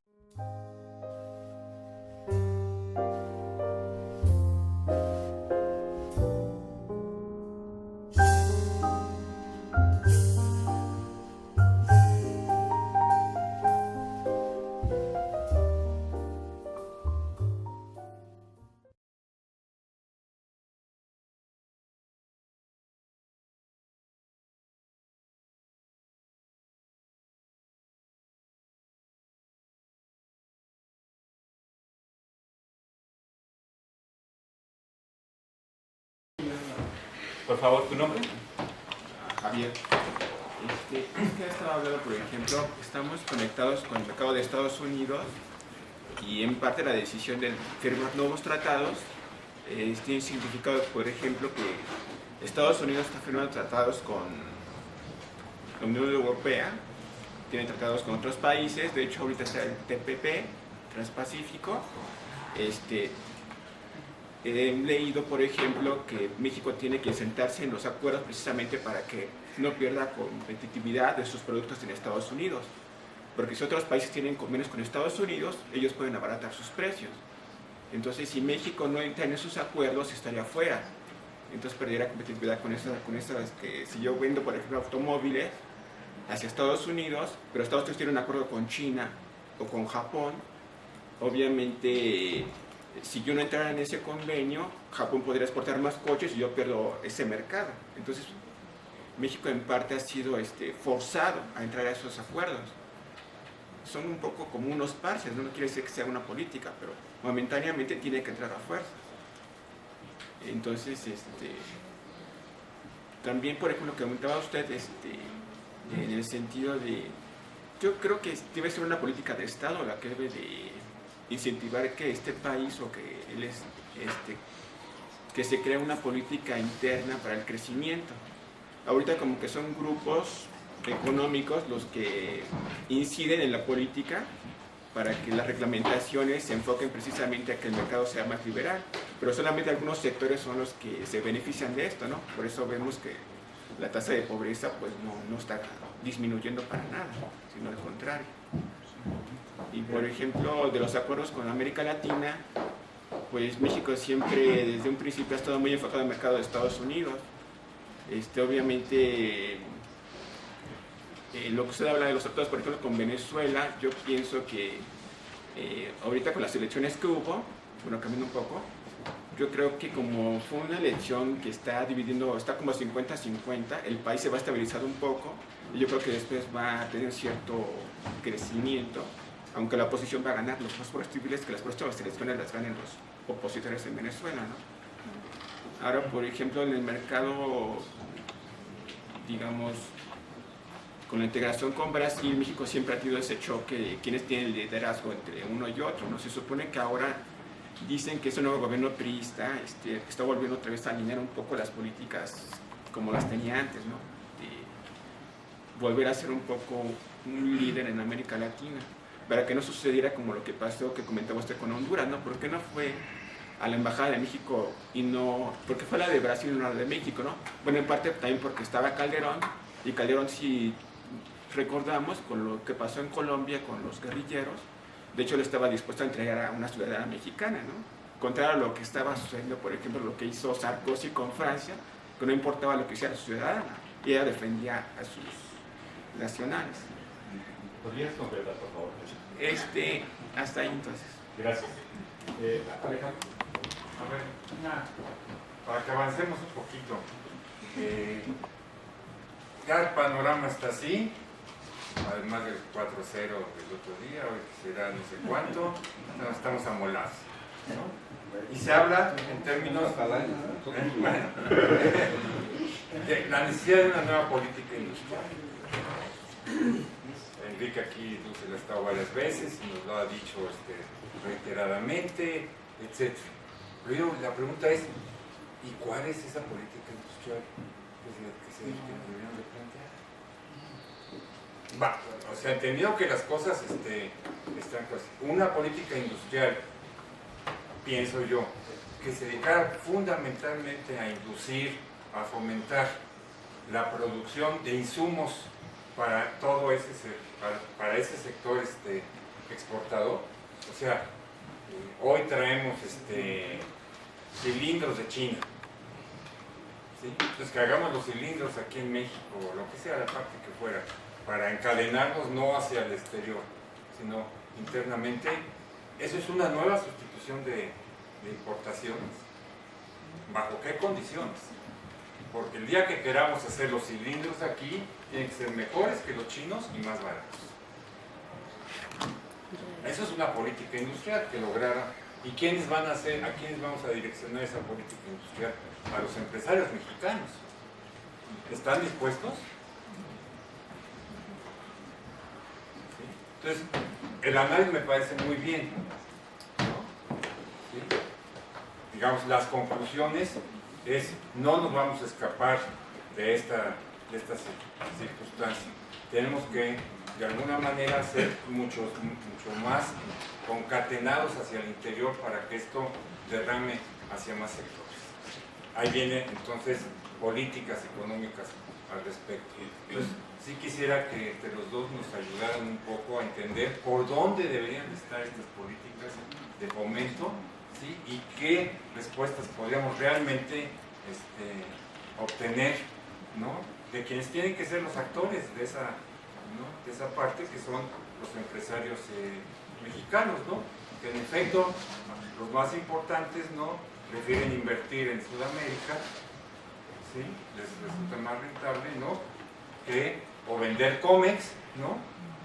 Por favor, ¿tu nombre? Javier. Que estaba hablando, por ejemplo, estamos conectados con el mercado de Estados Unidos y en parte la decisión de firmar nuevos tratados tiene significado, por ejemplo, que Estados Unidos está firmando tratados con la Unión Europea, tiene tratados con otros países, de hecho ahorita está el TPP, Transpacífico. He leído, por ejemplo, que México tiene que sentarse en los acuerdos precisamente para que no pierda competitividad de sus productos en Estados Unidos. Porque si otros países tienen convenios con Estados Unidos, ellos pueden abaratar sus precios. Entonces, si México no entra en esos acuerdos, estaría fuera. entonces perdería competitividad con esas que si yo vendo, por ejemplo, automóviles hacia Estados Unidos, pero Estados Unidos tiene un acuerdo con China o con Japón, obviamente si yo no entrara en ese convenio, Japón podría exportar más coches y yo pierdo ese mercado. Entonces México en parte ha sido forzado a entrar a esos acuerdos. Son un poco como unos parches, no quiere decir que sea una política, pero momentáneamente tiene que entrar a fuerzas. Entonces, también, por ejemplo, lo que comentaba usted, en el sentido de, yo creo que debe ser una política de Estado la que debe de incentivar que este país o que se cree una política interna para el crecimiento. Ahorita como que son grupos económicos los que inciden en la política para que las reglamentaciones se enfoquen precisamente a que el mercado sea más liberal, pero solamente algunos sectores son los que se benefician de esto, ¿no? Por eso vemos que la tasa de pobreza pues no está disminuyendo para nada, sino al contrario. Y por ejemplo, de los acuerdos con América Latina, pues México siempre desde un principio ha estado muy enfocado en el mercado de Estados Unidos. Obviamente lo que usted habla de los tratados, por ejemplo, con Venezuela, yo pienso que ahorita con las elecciones que hubo, bueno, cambiando un poco, yo creo que como fue una elección que está dividiendo, está como 50-50, el país se va a estabilizar un poco y yo creo que después va a tener cierto crecimiento, aunque la oposición va a ganar. Los más posibles que las próximas elecciones las ganen los opositores en Venezuela, ¿no? Ahora, por ejemplo, en el mercado, digamos, con la integración con Brasil, México siempre ha tenido ese choque de quienes tienen el liderazgo entre uno y otro, ¿no? Se supone que ahora dicen que ese nuevo gobierno priista está volviendo otra vez a alinear un poco las políticas como las tenía antes, ¿no? De volver a ser un poco un líder en América Latina, para que no sucediera como lo que pasó, que comentaba usted con Honduras, ¿no? ¿Por qué no fue a la Embajada de México y no, porque fue la de Brasil y no la de México, ¿no? Bueno, en parte también porque estaba Calderón, y Calderón, si recordamos con lo que pasó en Colombia con los guerrilleros, de hecho él estaba dispuesto a entregar a una ciudadana mexicana, ¿no? Contrario a lo que estaba sucediendo, por ejemplo, lo que hizo Sarkozy con Francia, que no importaba lo que hiciera su ciudadana, y ella defendía a sus nacionales. ¿Podrías concretar, por favor? Hasta ahí entonces. Gracias. Alejandro. A ver, para que avancemos un poquito. Ya el panorama está así, además del 4-0 del otro día, hoy será no sé cuánto, estamos amolados, ¿no? Y se habla en términos de la necesidad de una nueva política industrial. Enrique aquí se lo ha estado varias veces y nos lo ha dicho reiteradamente, etc. Pero la pregunta es, ¿y cuál es esa política industrial que se deberían de plantear? O sea, entendido que las cosas están pues, una política industrial, pienso yo, que se dedicara fundamentalmente a inducir, a fomentar la producción de insumos para todo ese sector exportador. O sea, hoy traemos cilindros de China, ¿sí? Entonces que hagamos los cilindros aquí en México, o lo que sea la parte que fuera, para encadenarnos no hacia el exterior, sino internamente. Eso es una nueva sustitución de importaciones. ¿Bajo qué condiciones? Porque el día que queramos hacer los cilindros aquí, tienen que ser mejores que los chinos y más baratos. Eso es una política industrial que lograra. ¿Y quiénes van a hacer, a quiénes vamos a direccionar esa política industrial? A los empresarios mexicanos. ¿Están dispuestos? ¿Sí? Entonces, el análisis me parece muy bien, ¿no? ¿Sí? Digamos, las conclusiones es, no nos vamos a escapar de estas circunstancias. Tenemos que, de alguna manera, ser mucho más concatenados hacia el interior para que esto derrame hacia más sectores. Ahí vienen, entonces, políticas económicas al respecto. Entonces, sí quisiera que entre los dos nos ayudaran un poco a entender por dónde deberían estar estas políticas de fomento, ¿sí? Y qué respuestas podríamos realmente obtener, ¿no?, de quienes tienen que ser los actores de esa, ¿no?, de esa parte, que son los empresarios mexicanos, ¿no?, que en efecto los más importantes, ¿no?, prefieren invertir en Sudamérica, ¿sí?, les resulta más rentable, ¿no?, que, o vender cómex, ¿no?,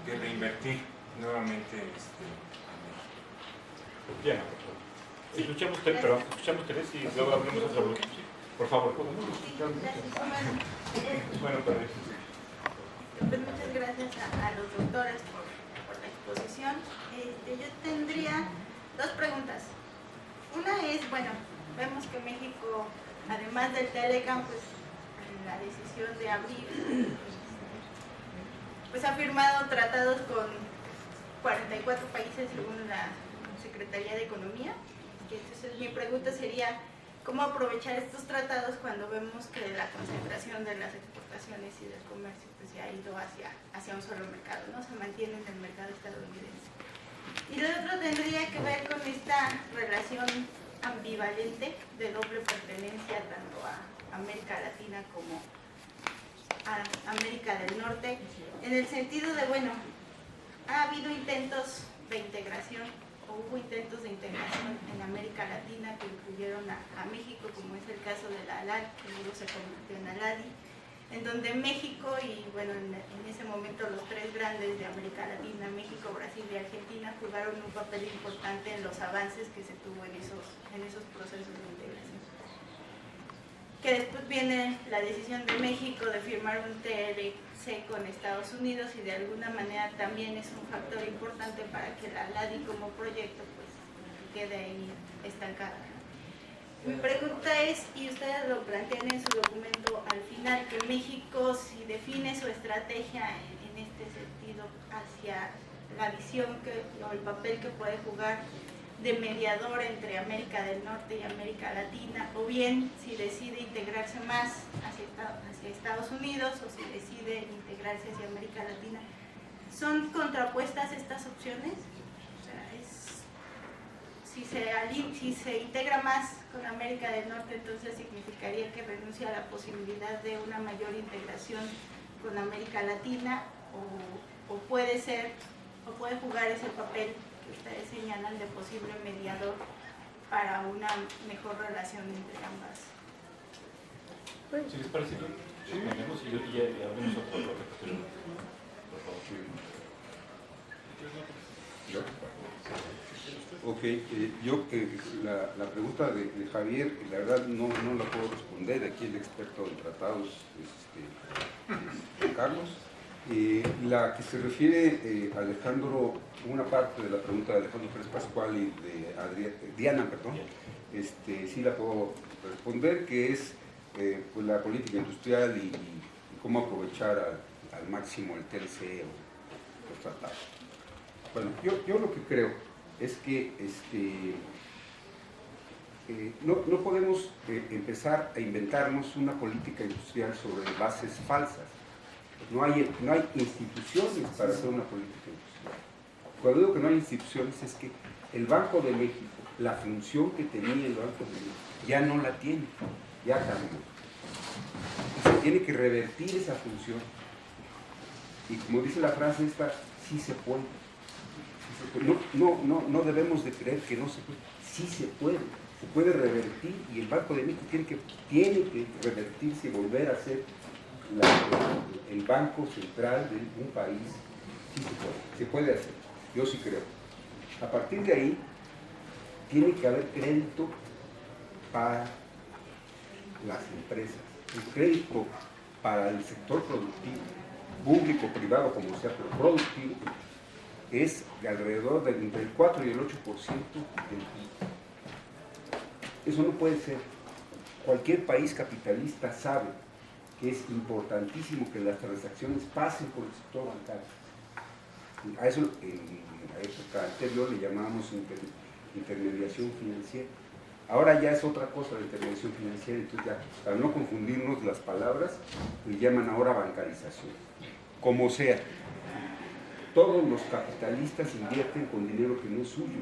que reinvertir nuevamente en México. Diana, por favor. Escuchamos tres y luego hablemos otro bloque. Sí, por favor. Bueno, pues muchas gracias a los doctores por la exposición. Yo tendría dos preguntas. Una es, bueno, vemos que México, además del Telecam, pues en la decisión de abrir, pues ha firmado tratados con 44 países según la Secretaría de Economía. Entonces mi pregunta sería, ¿cómo aprovechar estos tratados cuando vemos que la concentración de las exportaciones y del comercio pues se ha ido hacia un solo mercado, ¿no? Se mantiene en el mercado estadounidense? Y lo otro tendría que ver con esta relación ambivalente de doble pertenencia tanto a América Latina como a América del Norte, en el sentido de, bueno, ha habido intentos de integración, o hubo intentos de integración en América Latina que incluyeron a México, como es el caso de la ALAD, que luego se convirtió en ALADI, en donde México y, bueno, en ese momento los tres grandes de América Latina, México, Brasil y Argentina, jugaron un papel importante en los avances que se tuvo en esos procesos de integración. Que después viene la decisión de México de firmar un TLC con Estados Unidos y de alguna manera también es un factor importante para que la LADI como proyecto pues quede ahí estancada. Mi pregunta es, y ustedes lo plantean en su documento al final, que México si define su estrategia en este sentido hacia la visión o el papel que puede jugar de mediador entre América del Norte y América Latina, o bien si decide integrarse más hacia Estados Unidos o si decide integrarse hacia América Latina. ¿Son contrapuestas estas opciones? O sea, si se integra más con América del Norte, entonces significaría que renuncia a la posibilidad de una mayor integración con América Latina, o puede jugar ese papel que ustedes señalan de posible mediador para una mejor relación entre ambas. Si les parece bien, respondemos y abrimos otro bloque posterior. Por favor. ¿Yo? Ok, la pregunta de Javier, la verdad no la puedo responder. Aquí el experto en tratados es Carlos. La que se refiere Alejandro, una parte de la pregunta de Alejandro Pérez Pascual y de Diana, perdón, sí la puedo responder, que es pues la política industrial y cómo aprovechar al máximo el TLC o los tratados. Bueno, yo lo que creo es que no podemos empezar a inventarnos una política industrial sobre bases falsas. No hay instituciones para hacer una política industrial. Cuando digo que no hay instituciones es que el Banco de México, la función que tenía el Banco de México, ya no la tiene, ya cambió. Y se tiene que revertir esa función. Y como dice la frase esta, sí se puede. No debemos de creer que no se puede. Sí se puede revertir, y el Banco de México tiene que revertirse y volver a ser el banco central de un país. Sí se puede hacer, yo sí creo. A partir de ahí tiene que haber crédito para las empresas, el crédito para el sector productivo, público, privado, como sea, pero productivo, es de alrededor entre el 4 y el 8% del PIB. Eso no puede ser. Cualquier país capitalista sabe que es importantísimo que las transacciones pasen por el sector bancario. A eso en la época anterior le llamábamos intermediación financiera. Ahora ya es otra cosa la intermediación financiera, entonces ya, para no confundirnos las palabras, le llaman ahora bancarización. Como sea, todos los capitalistas invierten con dinero que no es suyo,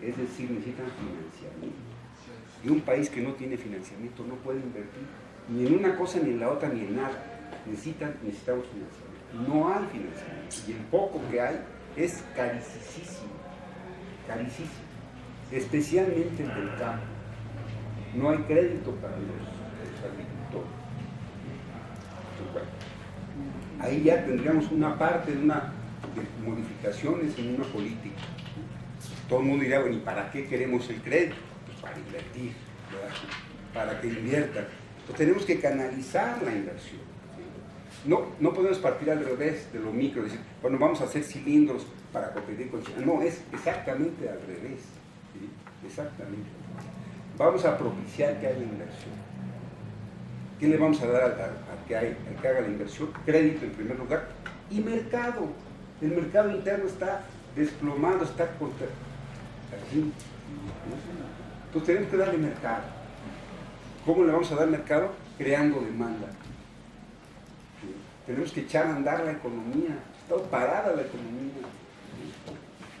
es decir, necesitan financiamiento. Y un país que no tiene financiamiento no puede invertir ni en una cosa, ni en la otra, ni en nada. Necesitamos financiamiento. No hay financiamiento. Y el poco que hay es carísimo. Carísimo. Especialmente el del campo. No hay crédito para los agricultores. Entonces, bueno, ahí ya tendríamos una parte de modificaciones en una política. Todo el mundo dirá, bueno, ¿y para qué queremos el crédito? Pues para invertir, ¿verdad? Para que inviertan. Pues tenemos que canalizar la inversión. ¿Sí? No podemos partir al revés de lo micro, decir, bueno, vamos a hacer cilindros para competir con China. No, es exactamente al revés. ¿Sí? Exactamente. Vamos a propiciar que haya inversión. ¿Qué le vamos a dar al que haga la inversión? Crédito en primer lugar y mercado. El mercado interno está desplomado, está contra... Así. Entonces tenemos que darle mercado. ¿Cómo le vamos a dar mercado? Creando demanda. ¿Sí? Tenemos que echar a andar la economía. Está parada la economía. ¿Sí?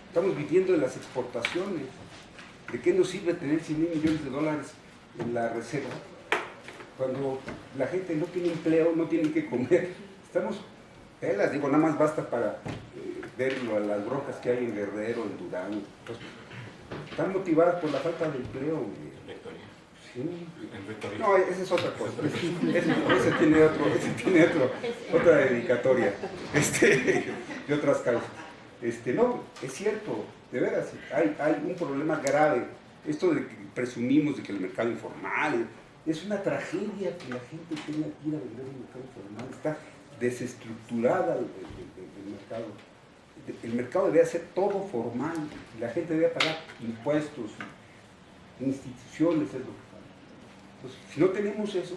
Estamos viviendo de las exportaciones. ¿De qué nos sirve tener 100,000 millones de dólares en la reserva cuando la gente no tiene empleo, no tiene que comer? Estamos, las digo, nada más basta para ver las broncas que hay en Guerrero, en Durango. Pues, están motivadas por la falta de empleo. Sí. No, esa es otra cosa. Ese tiene otra dedicatoria de otras causas. No, es cierto, de veras, hay un problema grave. Esto de que presumimos de que el mercado informal es una tragedia que la gente tenga que ir a vender en el mercado informal. Está desestructurada el mercado. El mercado debe ser todo formal. La gente debe pagar impuestos, instituciones, es lo que falta. Entonces, si no tenemos eso,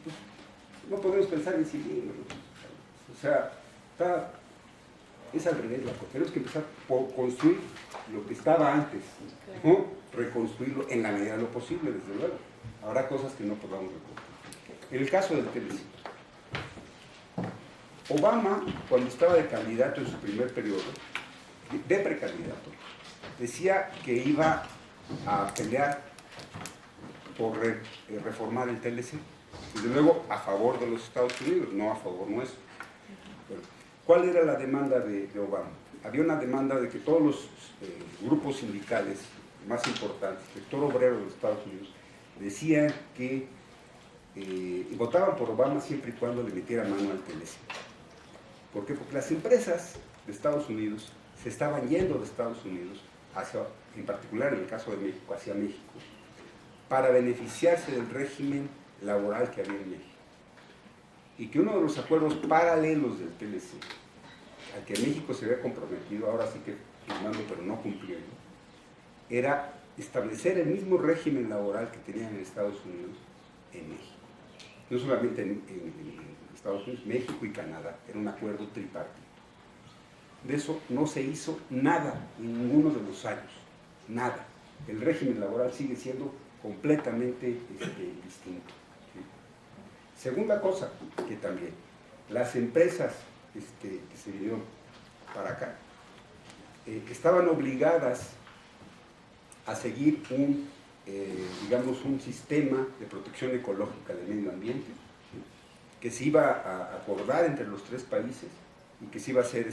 pues, no podemos pensar en cilindros. O sea, es al revés la cosa. Tenemos que empezar por construir lo que estaba antes, ¿no? Reconstruirlo en la medida de lo posible, desde luego. Habrá cosas que no podamos reconstruir. En el caso del TLC, Obama, cuando estaba de candidato en su primer periodo, de precandidato, decía que iba a pelear por reformar el TLC. Desde luego, a favor de los Estados Unidos, no a favor nuestro. Bueno, ¿cuál era la demanda de Obama? Había una demanda de que todos los grupos sindicales más importantes, el sector obrero de los Estados Unidos, decían que votaban por Obama siempre y cuando le metiera mano al TLC. ¿Por qué? Porque las empresas de Estados Unidos se estaban yendo de Estados Unidos, en particular en el caso de México, hacia México, para beneficiarse del régimen laboral que había en México. Y que uno de los acuerdos paralelos del TLC, al que México se había comprometido, ahora sí que firmando pero no cumpliendo, era establecer el mismo régimen laboral que tenían en Estados Unidos en México. No solamente en Estados Unidos, México y Canadá. Era un acuerdo tripartito. De eso no se hizo nada en ninguno de los años. Nada. El régimen laboral sigue siendo completamente distinto. ¿Sí? Segunda cosa, que también las empresas que se vinieron para acá estaban obligadas a seguir un sistema de protección ecológica del medio ambiente, ¿sí? Que se iba a acordar entre los tres países y que se iba a hacer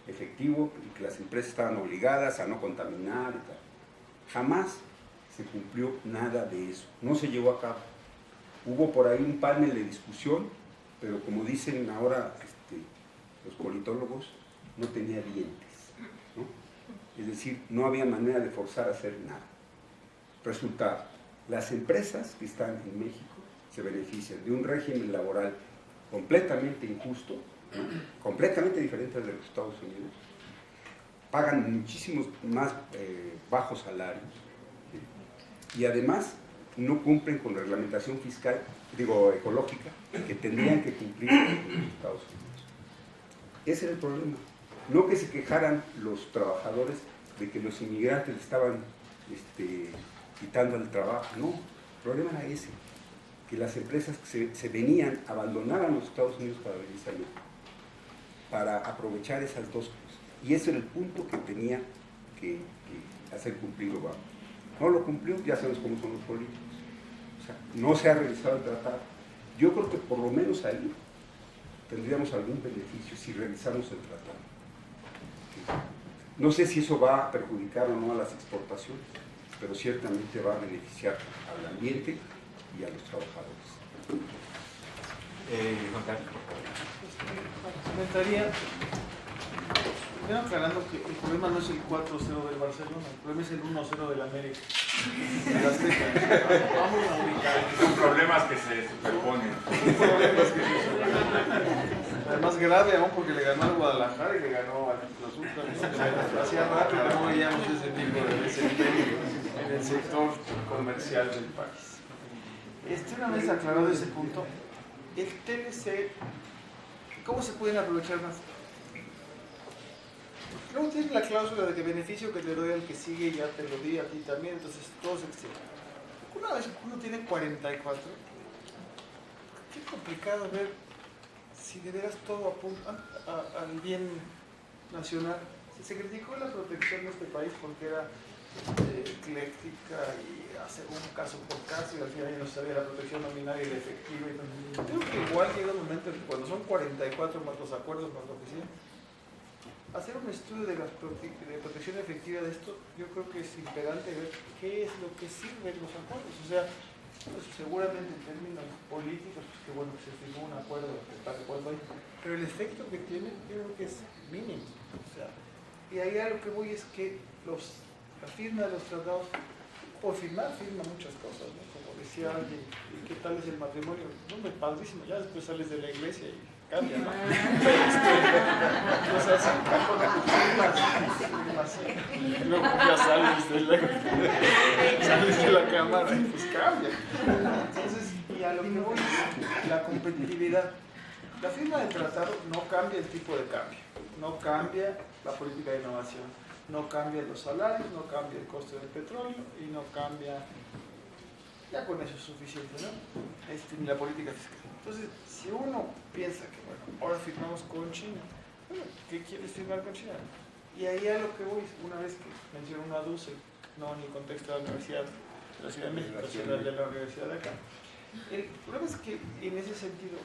efectivo y que las empresas estaban obligadas a no contaminar y tal. Jamás se cumplió nada de eso, no se llevó a cabo. Hubo por ahí un panel de discusión, pero como dicen ahora los politólogos, no tenía dientes, ¿no? Es decir, no había manera de forzar a hacer nada. Resultado, las empresas que están en México se benefician de un régimen laboral completamente injusto, ¿no? Completamente diferente al de los Estados Unidos, pagan muchísimos más bajos salarios, ¿sí? Y además no cumplen con la reglamentación fiscal, ecológica, que tendrían que cumplir en los Estados Unidos. Ese era el problema. No que se quejaran los trabajadores de que los inmigrantes estaban quitando el trabajo, no, el problema era ese, que las empresas que se venían, abandonaban los Estados Unidos para venirse a México, para aprovechar esas dos cosas. Y ese era el punto que tenía que hacer cumplir Obama. no lo cumplió, ya sabes cómo son los políticos. O sea, no se ha revisado el tratado. Yo creo que por lo menos ahí tendríamos algún beneficio si revisamos el tratado. No sé si eso va a perjudicar o no a las exportaciones, pero ciertamente va a beneficiar al ambiente y a los trabajadores. Juan Carlos, por favor. Comentaría, primero aclarando que el problema no es el 4-0 del Barcelona, el problema es el 1-0 del América. Vamos a ubicar. Son problemas que se superponen. Además grave aún porque le ganó al Guadalajara y le ganó al Cruz Azul también. Hacía rato que no veíamos ese tipo de desempeño en el sector comercial del país. Una vez aclarado ese punto, el TLC, ¿cómo se pueden aprovechar más? Luego tiene la cláusula de que beneficio que te doy al que sigue ya te lo di a ti también, entonces todo se extiende. Una vez que uno tiene 44, qué complicado ver si de veras todo apunta al bien nacional. Se criticó la protección de este país porque era ecléctica y hace un caso por caso y al final ya no sabía la protección nominal y la efectiva. Creo que igual llega un momento en que cuando son 44 más los acuerdos más lo que sea, hacer un estudio de la protección efectiva de esto, yo creo que es imperante ver qué es lo que sirven los acuerdos. O sea, pues seguramente en términos políticos, pues qué bueno que se firmó un acuerdo para cuando hay, pero el efecto que tiene yo creo que es mínimo. O sea, y ahí a lo que voy es que la firma de los tratados, por firma muchas cosas, ¿no? Como decía alguien, ¿y qué tal es el matrimonio? No, me padrísimo, ya después sales de la iglesia y cambia, ¿no? Cosas así, y luego ya sales de la cámara y pues cambia. Entonces, y a lo que voy es la competitividad. La firma del tratado no cambia el tipo de cambio, no cambia la política de innovación, no cambia los salarios, no cambia el coste del petróleo y no cambia, ya con eso es suficiente, ¿no? Ni la política fiscal. Entonces, si uno piensa que, bueno, ahora firmamos con China, bueno, ¿qué quieres firmar con China? Y ahí a lo que voy, una vez que menciono una DUCE, no en el contexto de la Universidad de la Ciudad de México, sino de la Universidad de acá. El problema es que, en ese sentido,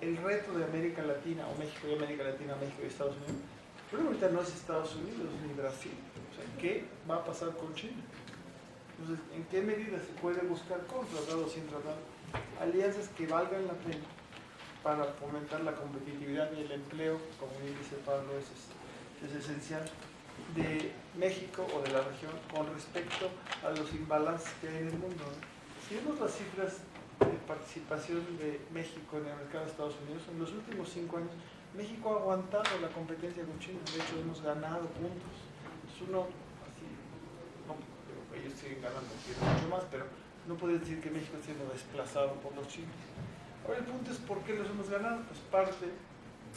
el reto de América Latina, o México y América Latina, México y Estados Unidos, el problema ahorita no es Estados Unidos ni Brasil. O sea, ¿qué va a pasar con China? Entonces, ¿en qué medida se puede buscar con tratado o sin tratado alianzas que valgan la pena para fomentar la competitividad y el empleo, como bien dice Pablo, es esencial, de México o de la región con respecto a los imbalances que hay en el mundo, ¿no? Si vemos las cifras de participación de México en el mercado de Estados Unidos, en los últimos 5 años, México ha aguantado la competencia con China, de hecho hemos ganado puntos. Es uno, así, no, ellos siguen ganando mucho más, pero no puedes decir que México esté siendo desplazado por los chinos. Ahora el punto es por qué los hemos ganado, pues parte,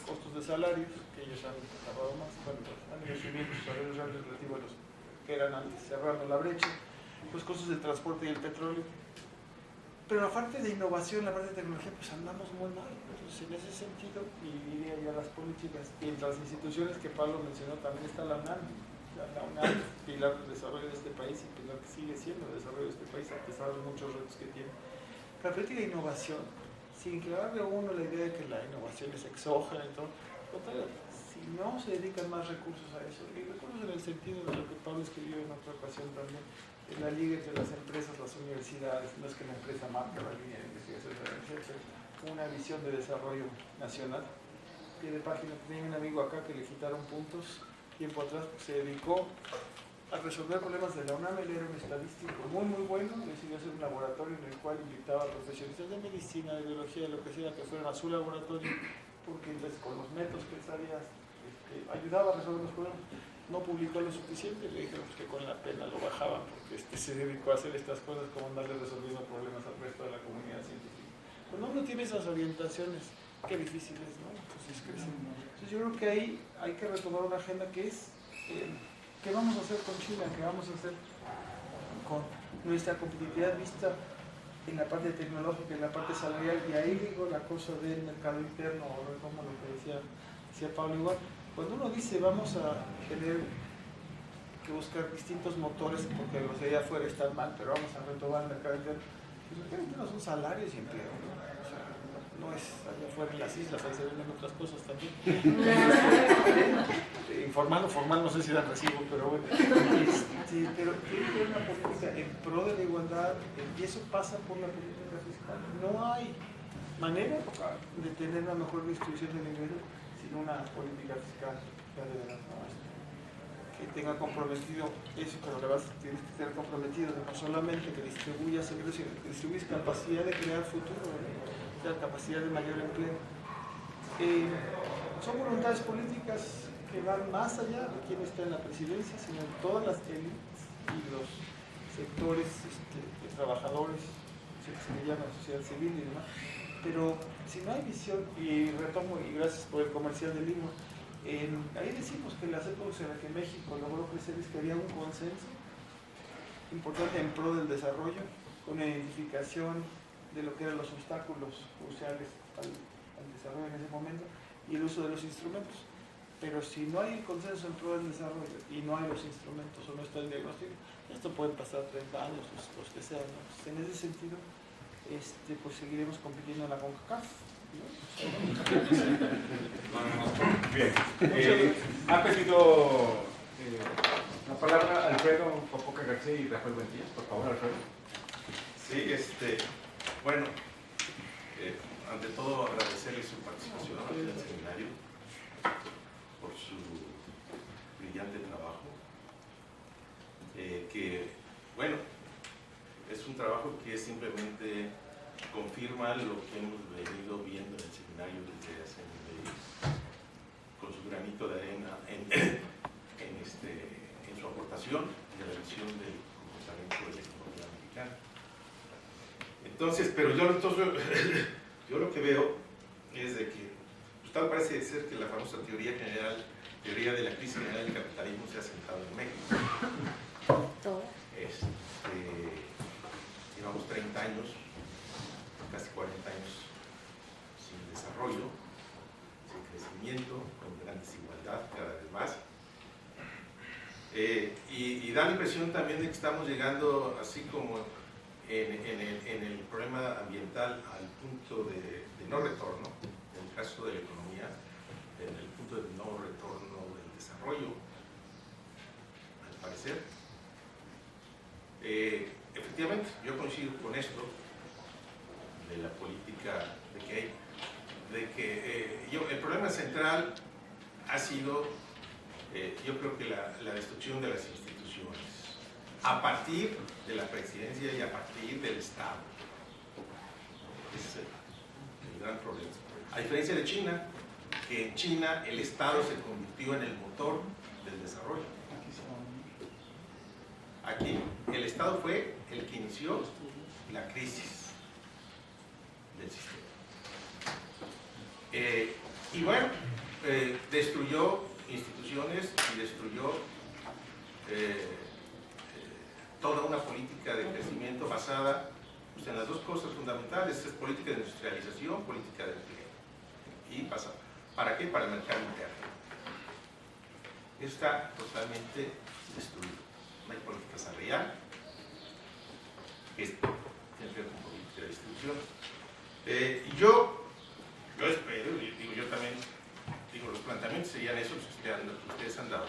costos de salarios, que ellos han tardado más, bueno, han ido subiendo sus salarios reales relativos a los que eran antes, cerrando la brecha, los costos del transporte y el petróleo. Pero la parte de innovación, la parte de tecnología, pues andamos muy mal. Entonces, en ese sentido, y diría ya las políticas y entre las instituciones que Pablo mencionó, también está la UNAM. La UNAM, pilar del desarrollo de este país y pilar que sigue siendo el desarrollo de este país, a pesar de los muchos retos que tiene. La política de innovación, sin clavarle a uno la idea de que la innovación es exógena y todo, si no se dedican más recursos a eso, y recursos en el sentido de lo que Pablo escribió en otra ocasión también, en la liga entre las empresas, las universidades, no es que la empresa marca la línea de investigación, etc., una visión de desarrollo nacional. Pie de página, tenía un amigo acá que le quitaron puntos tiempo atrás, pues se dedicó a resolver problemas de la UNAM. Él era un estadístico muy bueno, decidió hacer un laboratorio en el cual invitaba a profesionistas de medicina, de biología, de lo que sea, que fueran a su laboratorio, porque entonces con los métodos que sabía ayudaba a resolver los problemas. No publicó lo suficiente, le dijeron que con la pena lo bajaban, porque se dedicó a hacer estas cosas como andarle resolviendo problemas al resto de la comunidad científica. Cuando uno tiene esas orientaciones, qué difícil es, ¿no? Entonces yo creo que ahí hay que retomar una agenda que es, ¿qué vamos a hacer con China? ¿Qué vamos a hacer con nuestra competitividad vista en la parte tecnológica, en la parte salarial? Y ahí digo la cosa del mercado interno, o como lo que decía Pablo igual. Cuando uno dice vamos a tener que buscar distintos motores porque los de allá afuera están mal, pero vamos a retomar el mercado interno. No son salarios y empleo, ¿no? O sea, no es allá afuera en las islas, ahí se venden otras cosas también. Informal o formal, no sé si dan recibo, pero bueno. Pero tiene que haber una política en pro de la igualdad, y eso pasa por la política fiscal. No hay manera de tener una mejor distribución del ingreso sin una política fiscal ya de verdad, ¿no? Que tenga comprometido eso, pero además tienes que tener comprometido de no solamente que distribuyas ingresos, sino que distribuyes capacidad de crear futuro, ¿no? O sea, capacidad de mayor empleo. Son voluntades políticas que van más allá de quién está en la presidencia, sino en todas las élites y los sectores de trabajadores, que se le llama sociedad civil y demás. Pero si no hay visión, y retomo, y gracias por el comercial del libro, ahí decimos que las épocas en las que México logró crecer es que había un consenso importante en pro del desarrollo, con la identificación de lo que eran los obstáculos cruciales al desarrollo en ese momento y el uso de los instrumentos. Pero si no hay consenso en pro del desarrollo y no hay los instrumentos o no está el diagnóstico, esto puede pasar 30 años, los que sean, ¿no? En ese sentido, pues seguiremos compitiendo en la CONCACAF, ¿no? Bien. Ha pedido la palabra Alfredo Popoca García y Rafael Buendía. Por favor, Alfredo. Sí, bueno, ante todo agradecerle su participación en el seminario, por su brillante trabajo, que, bueno, es un trabajo que simplemente confirma lo que hemos venido viendo en el seminario desde hace meses, con su granito de arena en su aportación y la visión del comportamiento de la economía mexicana. Entonces, pero yo lo que veo es de que, pues, tal parece ser que la famosa teoría de la crisis general del capitalismo se ha sentado en México. Llevamos 30 años, casi 40 años sin desarrollo, sin crecimiento, con gran desigualdad cada vez más. Y da la impresión también de que estamos llegando, así como en el problema ambiental, al punto de no retorno, en el caso de la economía, en el punto de no retorno del desarrollo, al parecer. Efectivamente, yo coincido con esto de la política el problema central ha sido, yo creo que la destrucción de las instituciones a partir de la presidencia y a partir del Estado. Ese es el gran problema. A diferencia de China, que en China el Estado se convirtió en el motor del desarrollo. Aquí el Estado fue el que inició la crisis del sistema. Y bueno, destruyó instituciones y destruyó toda una política de crecimiento basada, pues, en las dos cosas fundamentales: es política de industrialización, política de empleo. ¿Y pasa? ¿Para qué? Para el mercado interno. Está totalmente destruido. No hay política salarial, que tiene que ver con política de distribución. Yo espero, y digo, yo también digo, los planteamientos serían esos que ustedes han dado.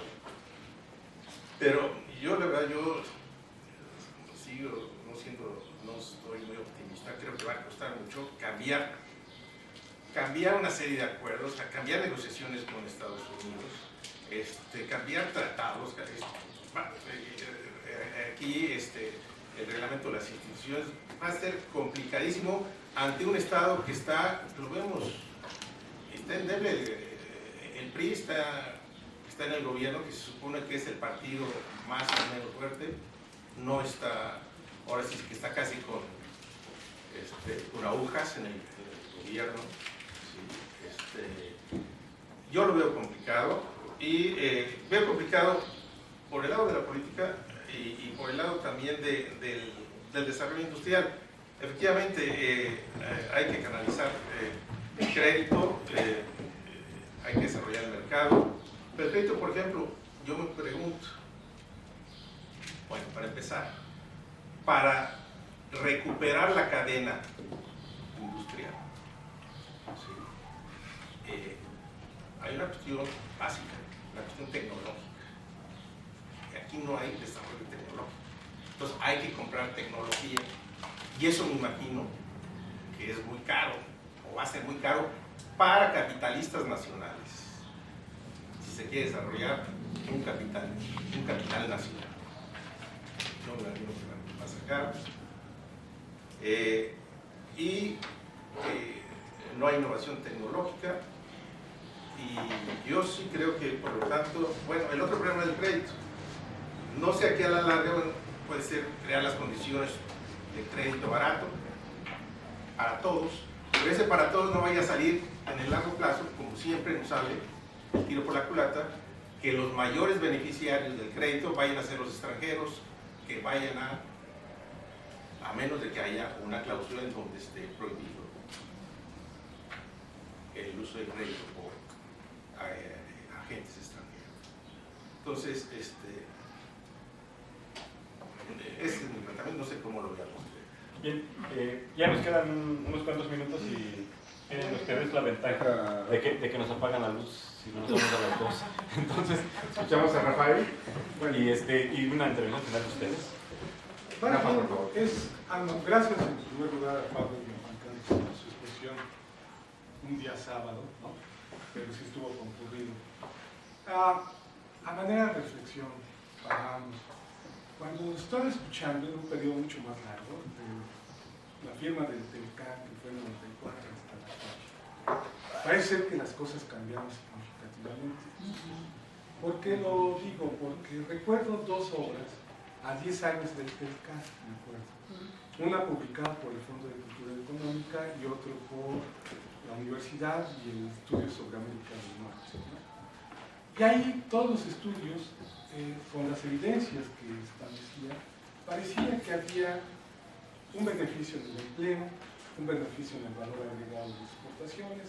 Pero yo, la verdad, yo sigo no estoy muy optimista. Creo que va a costar mucho cambiar una serie de acuerdos, cambiar negociaciones con Estados Unidos, cambiar tratados. Aquí el reglamento de las instituciones va a ser complicadísimo ante un Estado que está, lo vemos, está endeble. El PRI está en el gobierno, que se supone que es el partido más o menos fuerte, no está, ahora sí que está casi con agujas en el gobierno. Sí, yo lo veo complicado, y veo complicado por el lado de la política y por el lado también del desarrollo industrial. Efectivamente, hay que canalizar el crédito, hay que desarrollar el mercado. Pero el crédito, por ejemplo, yo me pregunto, Bueno, para empezar, para recuperar la cadena industrial, ¿sí? Hay una cuestión básica, una cuestión tecnológica. Aquí no hay desarrollo tecnológico. Entonces hay que comprar tecnología. Y eso me imagino que es muy caro, o va a ser muy caro para capitalistas nacionales. Si se quiere desarrollar un capital nacional. Yo me imagino que va a ser caro. No hay innovación tecnológica. Y yo sí creo que, por lo tanto, bueno, el otro problema del crédito. No sé a qué a la larga, bueno, puede ser crear las condiciones de crédito barato para todos, pero ese para todos no vaya a salir en el largo plazo, como siempre nos sale el tiro por la culata, que los mayores beneficiarios del crédito vayan a ser los extranjeros, que vayan a menos de que haya una cláusula en donde esté prohibido el uso del crédito por agentes extranjeros. Entonces, ese es mi planteamiento, no sé cómo lo vean ustedes. Bien, ya nos quedan unos cuantos minutos y tienen ustedes la ventaja de que nos apagan la luz si no nos vamos a las 2. Entonces, escuchamos a Rafael y una intervención final de ustedes. Bueno, gracias en primer lugar a Pablo y a Juan Carlos por su exposición un día sábado, ¿no? Pero sí estuvo concurrido. A manera de reflexión, cuando estaba escuchando en un periodo mucho más largo, la firma del Telcán, que fue en 94 hasta la fecha, parece ser que las cosas cambiaron significativamente. ¿Por qué lo digo? Porque recuerdo dos obras a 10 años del Telcán, me acuerdo. Una publicada por el Fondo de Cultura Económica y otro por la Universidad y el Estudio sobre América del Norte, ¿no? Y ahí todos los estudios, con las evidencias que establecía, parecía que había un beneficio en el empleo, un beneficio en el valor agregado de las exportaciones,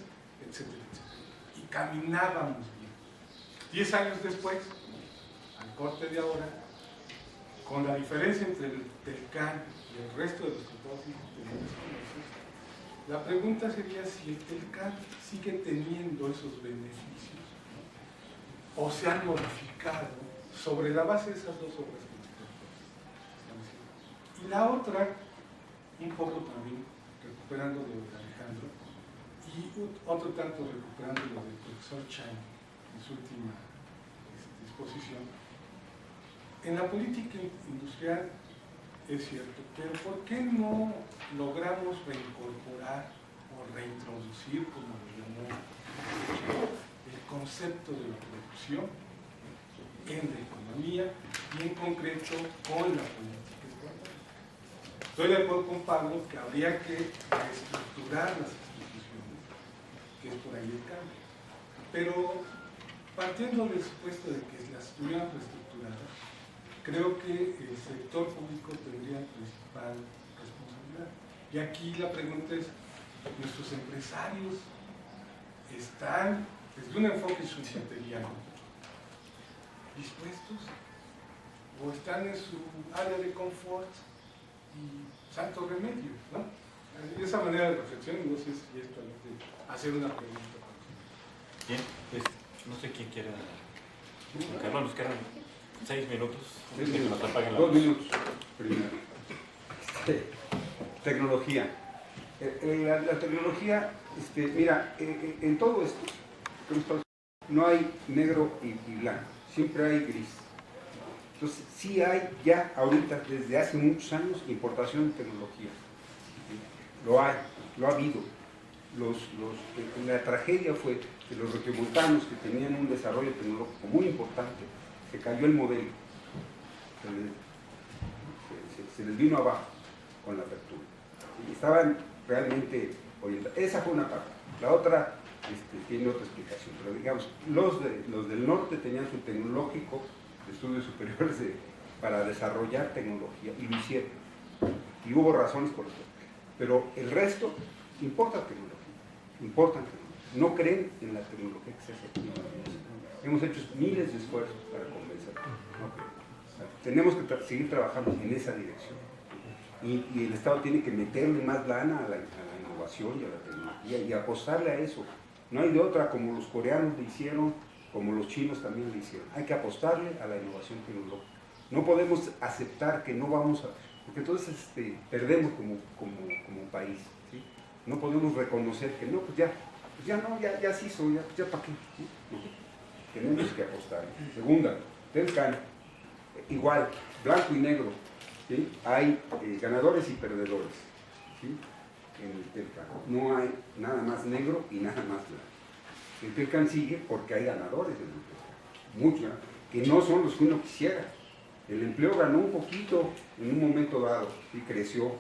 etcétera, etcétera. Y caminábamos bien. 10 años después, al corte de ahora, con la diferencia entre el Telcán y el resto de los tratados internacionales, la pregunta sería si el Telcán sigue teniendo esos beneficios, ¿no? O se han modificado sobre la base de esas dos obras que y la otra, un poco también recuperando lo de Alejandro y otro tanto recuperando lo del profesor Chang en su última exposición. En la política industrial es cierto, pero ¿por qué no logramos reincorporar o reintroducir, como lo llamó, el concepto de la producción en la economía y en concreto con la política económica? Estoy de acuerdo con Pablo que habría que reestructurar las instituciones, que es por ahí el cambio, pero partiendo del supuesto de que las estuvieran reestructuradas, creo que el sector público tendría principal responsabilidad. Y aquí la pregunta es, ¿nuestros empresarios están, desde un enfoque subsidiario, dispuestos? ¿O están en su área de confort y santo remedio, ¿no? De esa manera de reflexión, no sé si esto hay que hacer una pregunta. Bien, pues no sé quién quiere. Carlos, nos quedan 6 minutos. Que nos apaguen la 2 luz. minutos. Primero. Tecnología. La tecnología, mira, en todo esto no hay negro y blanco, siempre hay gris. Entonces, sí hay ya ahorita, desde hace muchos años, importación de tecnología. Lo ha habido. La tragedia fue que los regiomontanos, que tenían un desarrollo tecnológico muy importante, se cayó el modelo. Se les vino abajo con la apertura. Estaban realmente orientados. Esa fue una parte. La otra tiene otra explicación. Pero digamos, los del norte tenían su tecnológico de estudios superiores para desarrollar tecnología y lo hicieron. Y hubo razones por eso. Pero el resto importa tecnología. No creen en la tecnología que se hace aquí. Hemos hecho miles de esfuerzos para convencer. No creen. sea, tenemos que seguir trabajando en esa dirección. Y el Estado tiene que meterle más lana a la innovación y a la tecnología y apostarle a eso. No hay de otra, como los coreanos le hicieron, como los chinos también le hicieron. Hay que apostarle a la innovación tecnológica. No podemos aceptar que no vamos a... Porque entonces perdemos como país. ¿Sí? No podemos reconocer que no, pues ya se hizo, ya para qué. ¿Sí? No, tenemos que apostar. Segunda, Telcan, igual, blanco y negro. ¿Sí? Hay ganadores y perdedores. ¿Sí? En el Telcan. No hay nada más negro y nada más blanco. El Telcan sigue porque hay ganadores en el Telcan. Muchos, que no son los que uno quisiera. El empleo ganó un poquito en un momento dado y creció,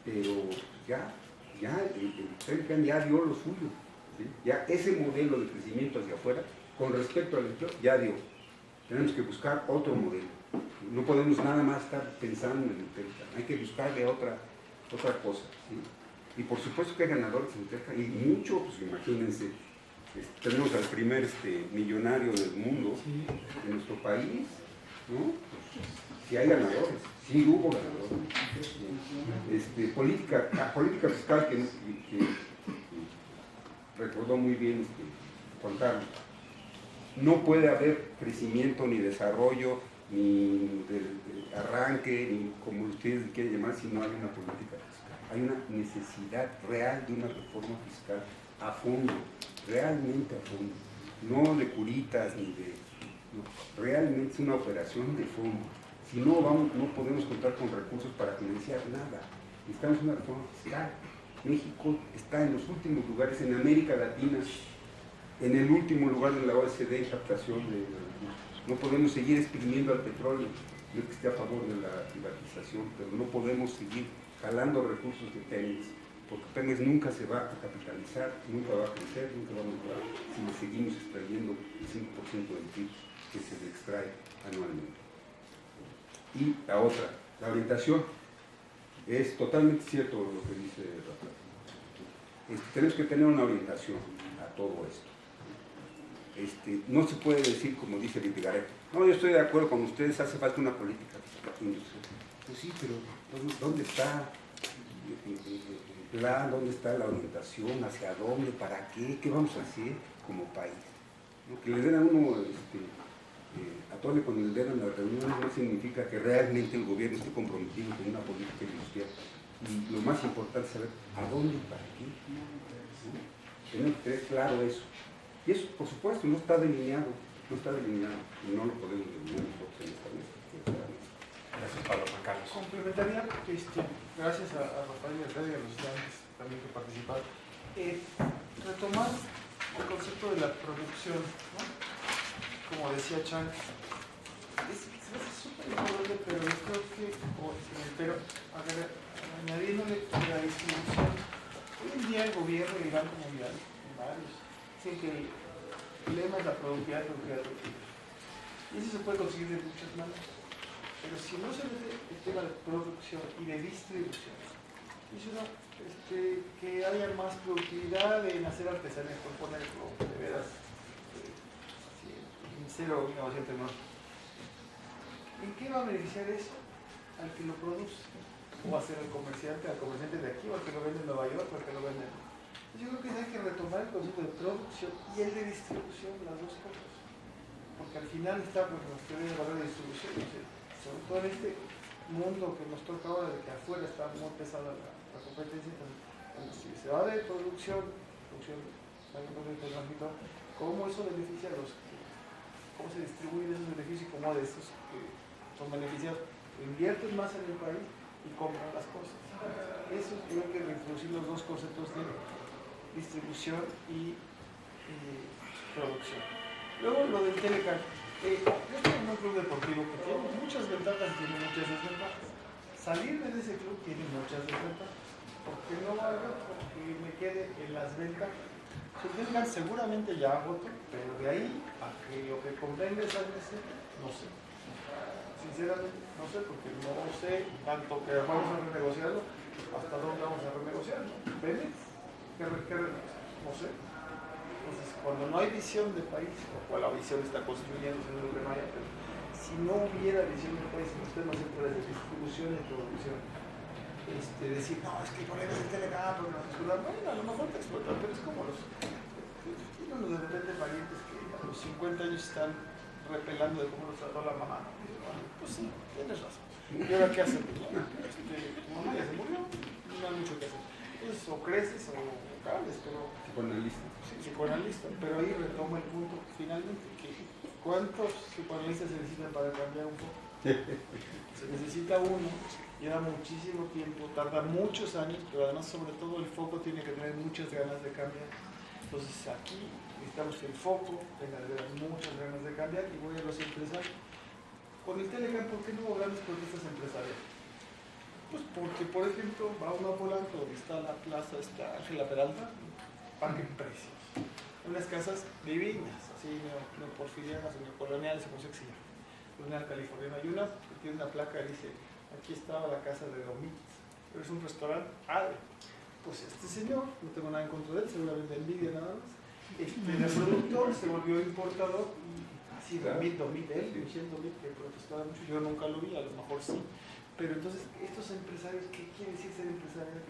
pero ya el Telcan ya dio lo suyo. ¿Sí? Ya ese modelo de crecimiento hacia afuera, con respecto al empleo, ya dio. Tenemos que buscar otro modelo. No podemos nada más estar pensando en el Telcan. Hay que buscarle otra cosa. ¿Sí? Y por supuesto que hay ganadores en el Telcan, y mucho, pues imagínense, tenemos al primer millonario del mundo en nuestro país, ¿no? Sí hay ganadores, sí hubo ganadores. Política fiscal que recordó muy bien Juan Carlos. No puede haber crecimiento ni desarrollo, ni arranque, ni como ustedes quieren llamar, si no hay una política fiscal. Hay una necesidad real de una reforma fiscal a fondo, realmente a fondo. No de curitas, ni de... No, realmente es una operación de fondo. Si no, no podemos contar con recursos para financiar nada. Necesitamos una reforma fiscal. México está en los últimos lugares en América Latina, en el último lugar de la OECD en captación de recursos. No podemos seguir exprimiendo al petróleo. Yo que esté a favor de la privatización, pero no podemos seguir jalando recursos de Pemex, porque Pemex nunca se va a capitalizar, nunca va a crecer, nunca va a mejorar si le seguimos extrayendo el 5% del PIB que se le extrae anualmente. Y la otra, la orientación. Es totalmente cierto lo que dice Rafael. Tenemos que tener una orientación a todo esto. No se puede decir, como dice Villarejo, no, yo estoy de acuerdo con ustedes, hace falta una política industrial. Pues sí, pero ¿dónde está el plan? ¿Dónde está la orientación? ¿Hacia dónde? ¿Para qué? ¿Qué vamos a hacer como país? ¿No? Que le den a uno atole con el dedo en la reunión no significa que realmente el gobierno esté comprometido con una política industrial. Y lo más importante es saber a dónde y para qué. ¿Sí? Tenemos que tener claro eso. Y eso, por supuesto, no está delineado, y no lo podemos delinear nosotros en esta mesa. Gracias, Pablo. Juan Carlos. Complementaría, gracias a Rafael y a Freddy y a los estudiantes también que participaron, retomar el concepto de la producción, ¿no? Como decía Chan, es súper importante, pero yo creo que, añadiéndole la distribución, hoy en día el gobierno y el Banco Mundial, varios, dicen que el lema es la productividad. Y eso se puede conseguir de muchas maneras. Pero si no se mete el tema de producción y de distribución, es que haya más productividad en hacer artesanía, por ponerlo, de veras, cero innovación tecnológica. ¿En qué va a beneficiar eso? Al que lo produce. O a ser al comerciante de aquí, o al que lo vende en Nueva York, o al que lo vende en... Yo creo que hay que retomar el concepto de producción y el de distribución, las dos cosas. Porque al final está las teorías de valor de distribución, sobre todo en este mundo que nos toca ahora, de que afuera está muy pesada la competencia. Entonces, si se va de producción tecnológica, ¿cómo eso beneficia a los que, cómo se distribuyen esos beneficios y cómo de estos que son beneficiados invierten más en el país y compran las cosas? Eso creo que reintroducir los dos conceptos de distribución y producción. Luego lo del Telecan. Yo estoy en un club deportivo que tiene muchas ventajas y tiene muchas desventajas. Salirme de ese club tiene muchas desventajas. Porque no haga porque me quede en las ventajas. El Telecan seguramente ya agotó, pero de ahí a que lo que convenga es algo no sé. Sinceramente no sé, porque no sé tanto que vamos a renegociarlo, hasta dónde vamos a renegociarlo. ¿Ven? No sé. Entonces, cuando no hay visión de país, o cual la visión está construyéndose en el que no haya, pero si si no hubiera visión del país en los temas centrales de distribución y producción, decir, no, es que el problema es el Telecam, porque nos explotan. Bueno, a lo mejor te explotan, pero es como tiene uno de repente parientes que a los 50 años están repelando de cómo los trató la mamá. Y digo, bueno, pues sí, tienes razón. ¿Y ahora qué hacen? Tu mamá ya se murió, no hay mucho que hacer. Entonces, o creces o cambias, pero... Psicoanalista. Sí, psicoanalista, pero ahí retoma el punto finalmente, que ¿cuántos psicoanalistas se necesitan para cambiar un poco? Se necesita uno, lleva muchísimo tiempo, tarda muchos años, pero además sobre todo el foco tiene que tener muchas ganas de cambiar. Entonces aquí necesitamos que el foco tenga muchas ganas de cambiar y voy a los empresarios. Con el Telecam, ¿por qué no hubo grandes protestas empresariales? Pues porque, por ejemplo, va uno a Polanco, donde está la plaza, está Ángela Peralta, Parque Precios. Unas casas divinas, así, neoporfirianas, neocoloniales, como se llama. Colonial californiana. Hay una que tiene una placa que dice, aquí estaba la casa de Domitis, pero es un restaurante árabe. Pues este señor, no tengo nada en contra de él, seguramente envidia nada más. El productor se volvió importador y así, Michel Domit, que protestaba mucho, yo nunca lo vi, a lo mejor sí. Pero entonces, estos empresarios, ¿qué quiere decir ser empresario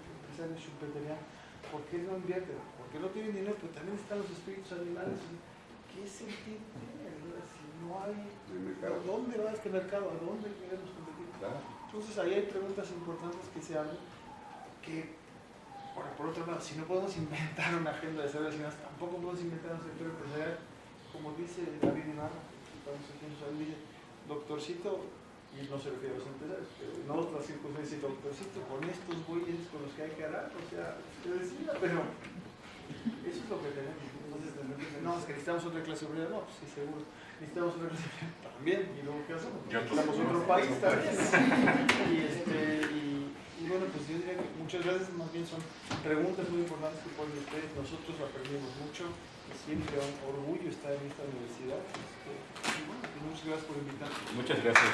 schumpeteriano? ¿Por qué no invierten? Porque no tienen dinero, pero también están los espíritus animales. ¿Qué sentido tiene? Si no hay mercado, ¿dónde va este mercado? ¿A dónde queremos competir? Claro. Entonces, ahí hay preguntas importantes que se hablan que, bueno, por otro lado, si no podemos inventar una agenda de desarrollo nacional, tampoco podemos inventar un sector empresarial, como dice David Ibarra, estamos aquí, dice, doctorcito, y no se refiere a los empresarios, pero en otras circunstancias, doctorcito, con estos güeyes con los que hay que hablar, o sea, usted decía, pero eso es lo que tenemos. Entonces, no, es que necesitamos otra clase obrera, no, pues sí, seguro. Necesitamos otra clase obrera también, y luego ¿qué hacemos? Necesitamos otro país también. Y bueno, pues yo diría que muchas veces más bien son preguntas muy importantes que ponen ustedes. Nosotros aprendimos mucho, y siempre un orgullo estar en esta universidad. Y bueno, pues muchas gracias por invitarme. Muchas gracias.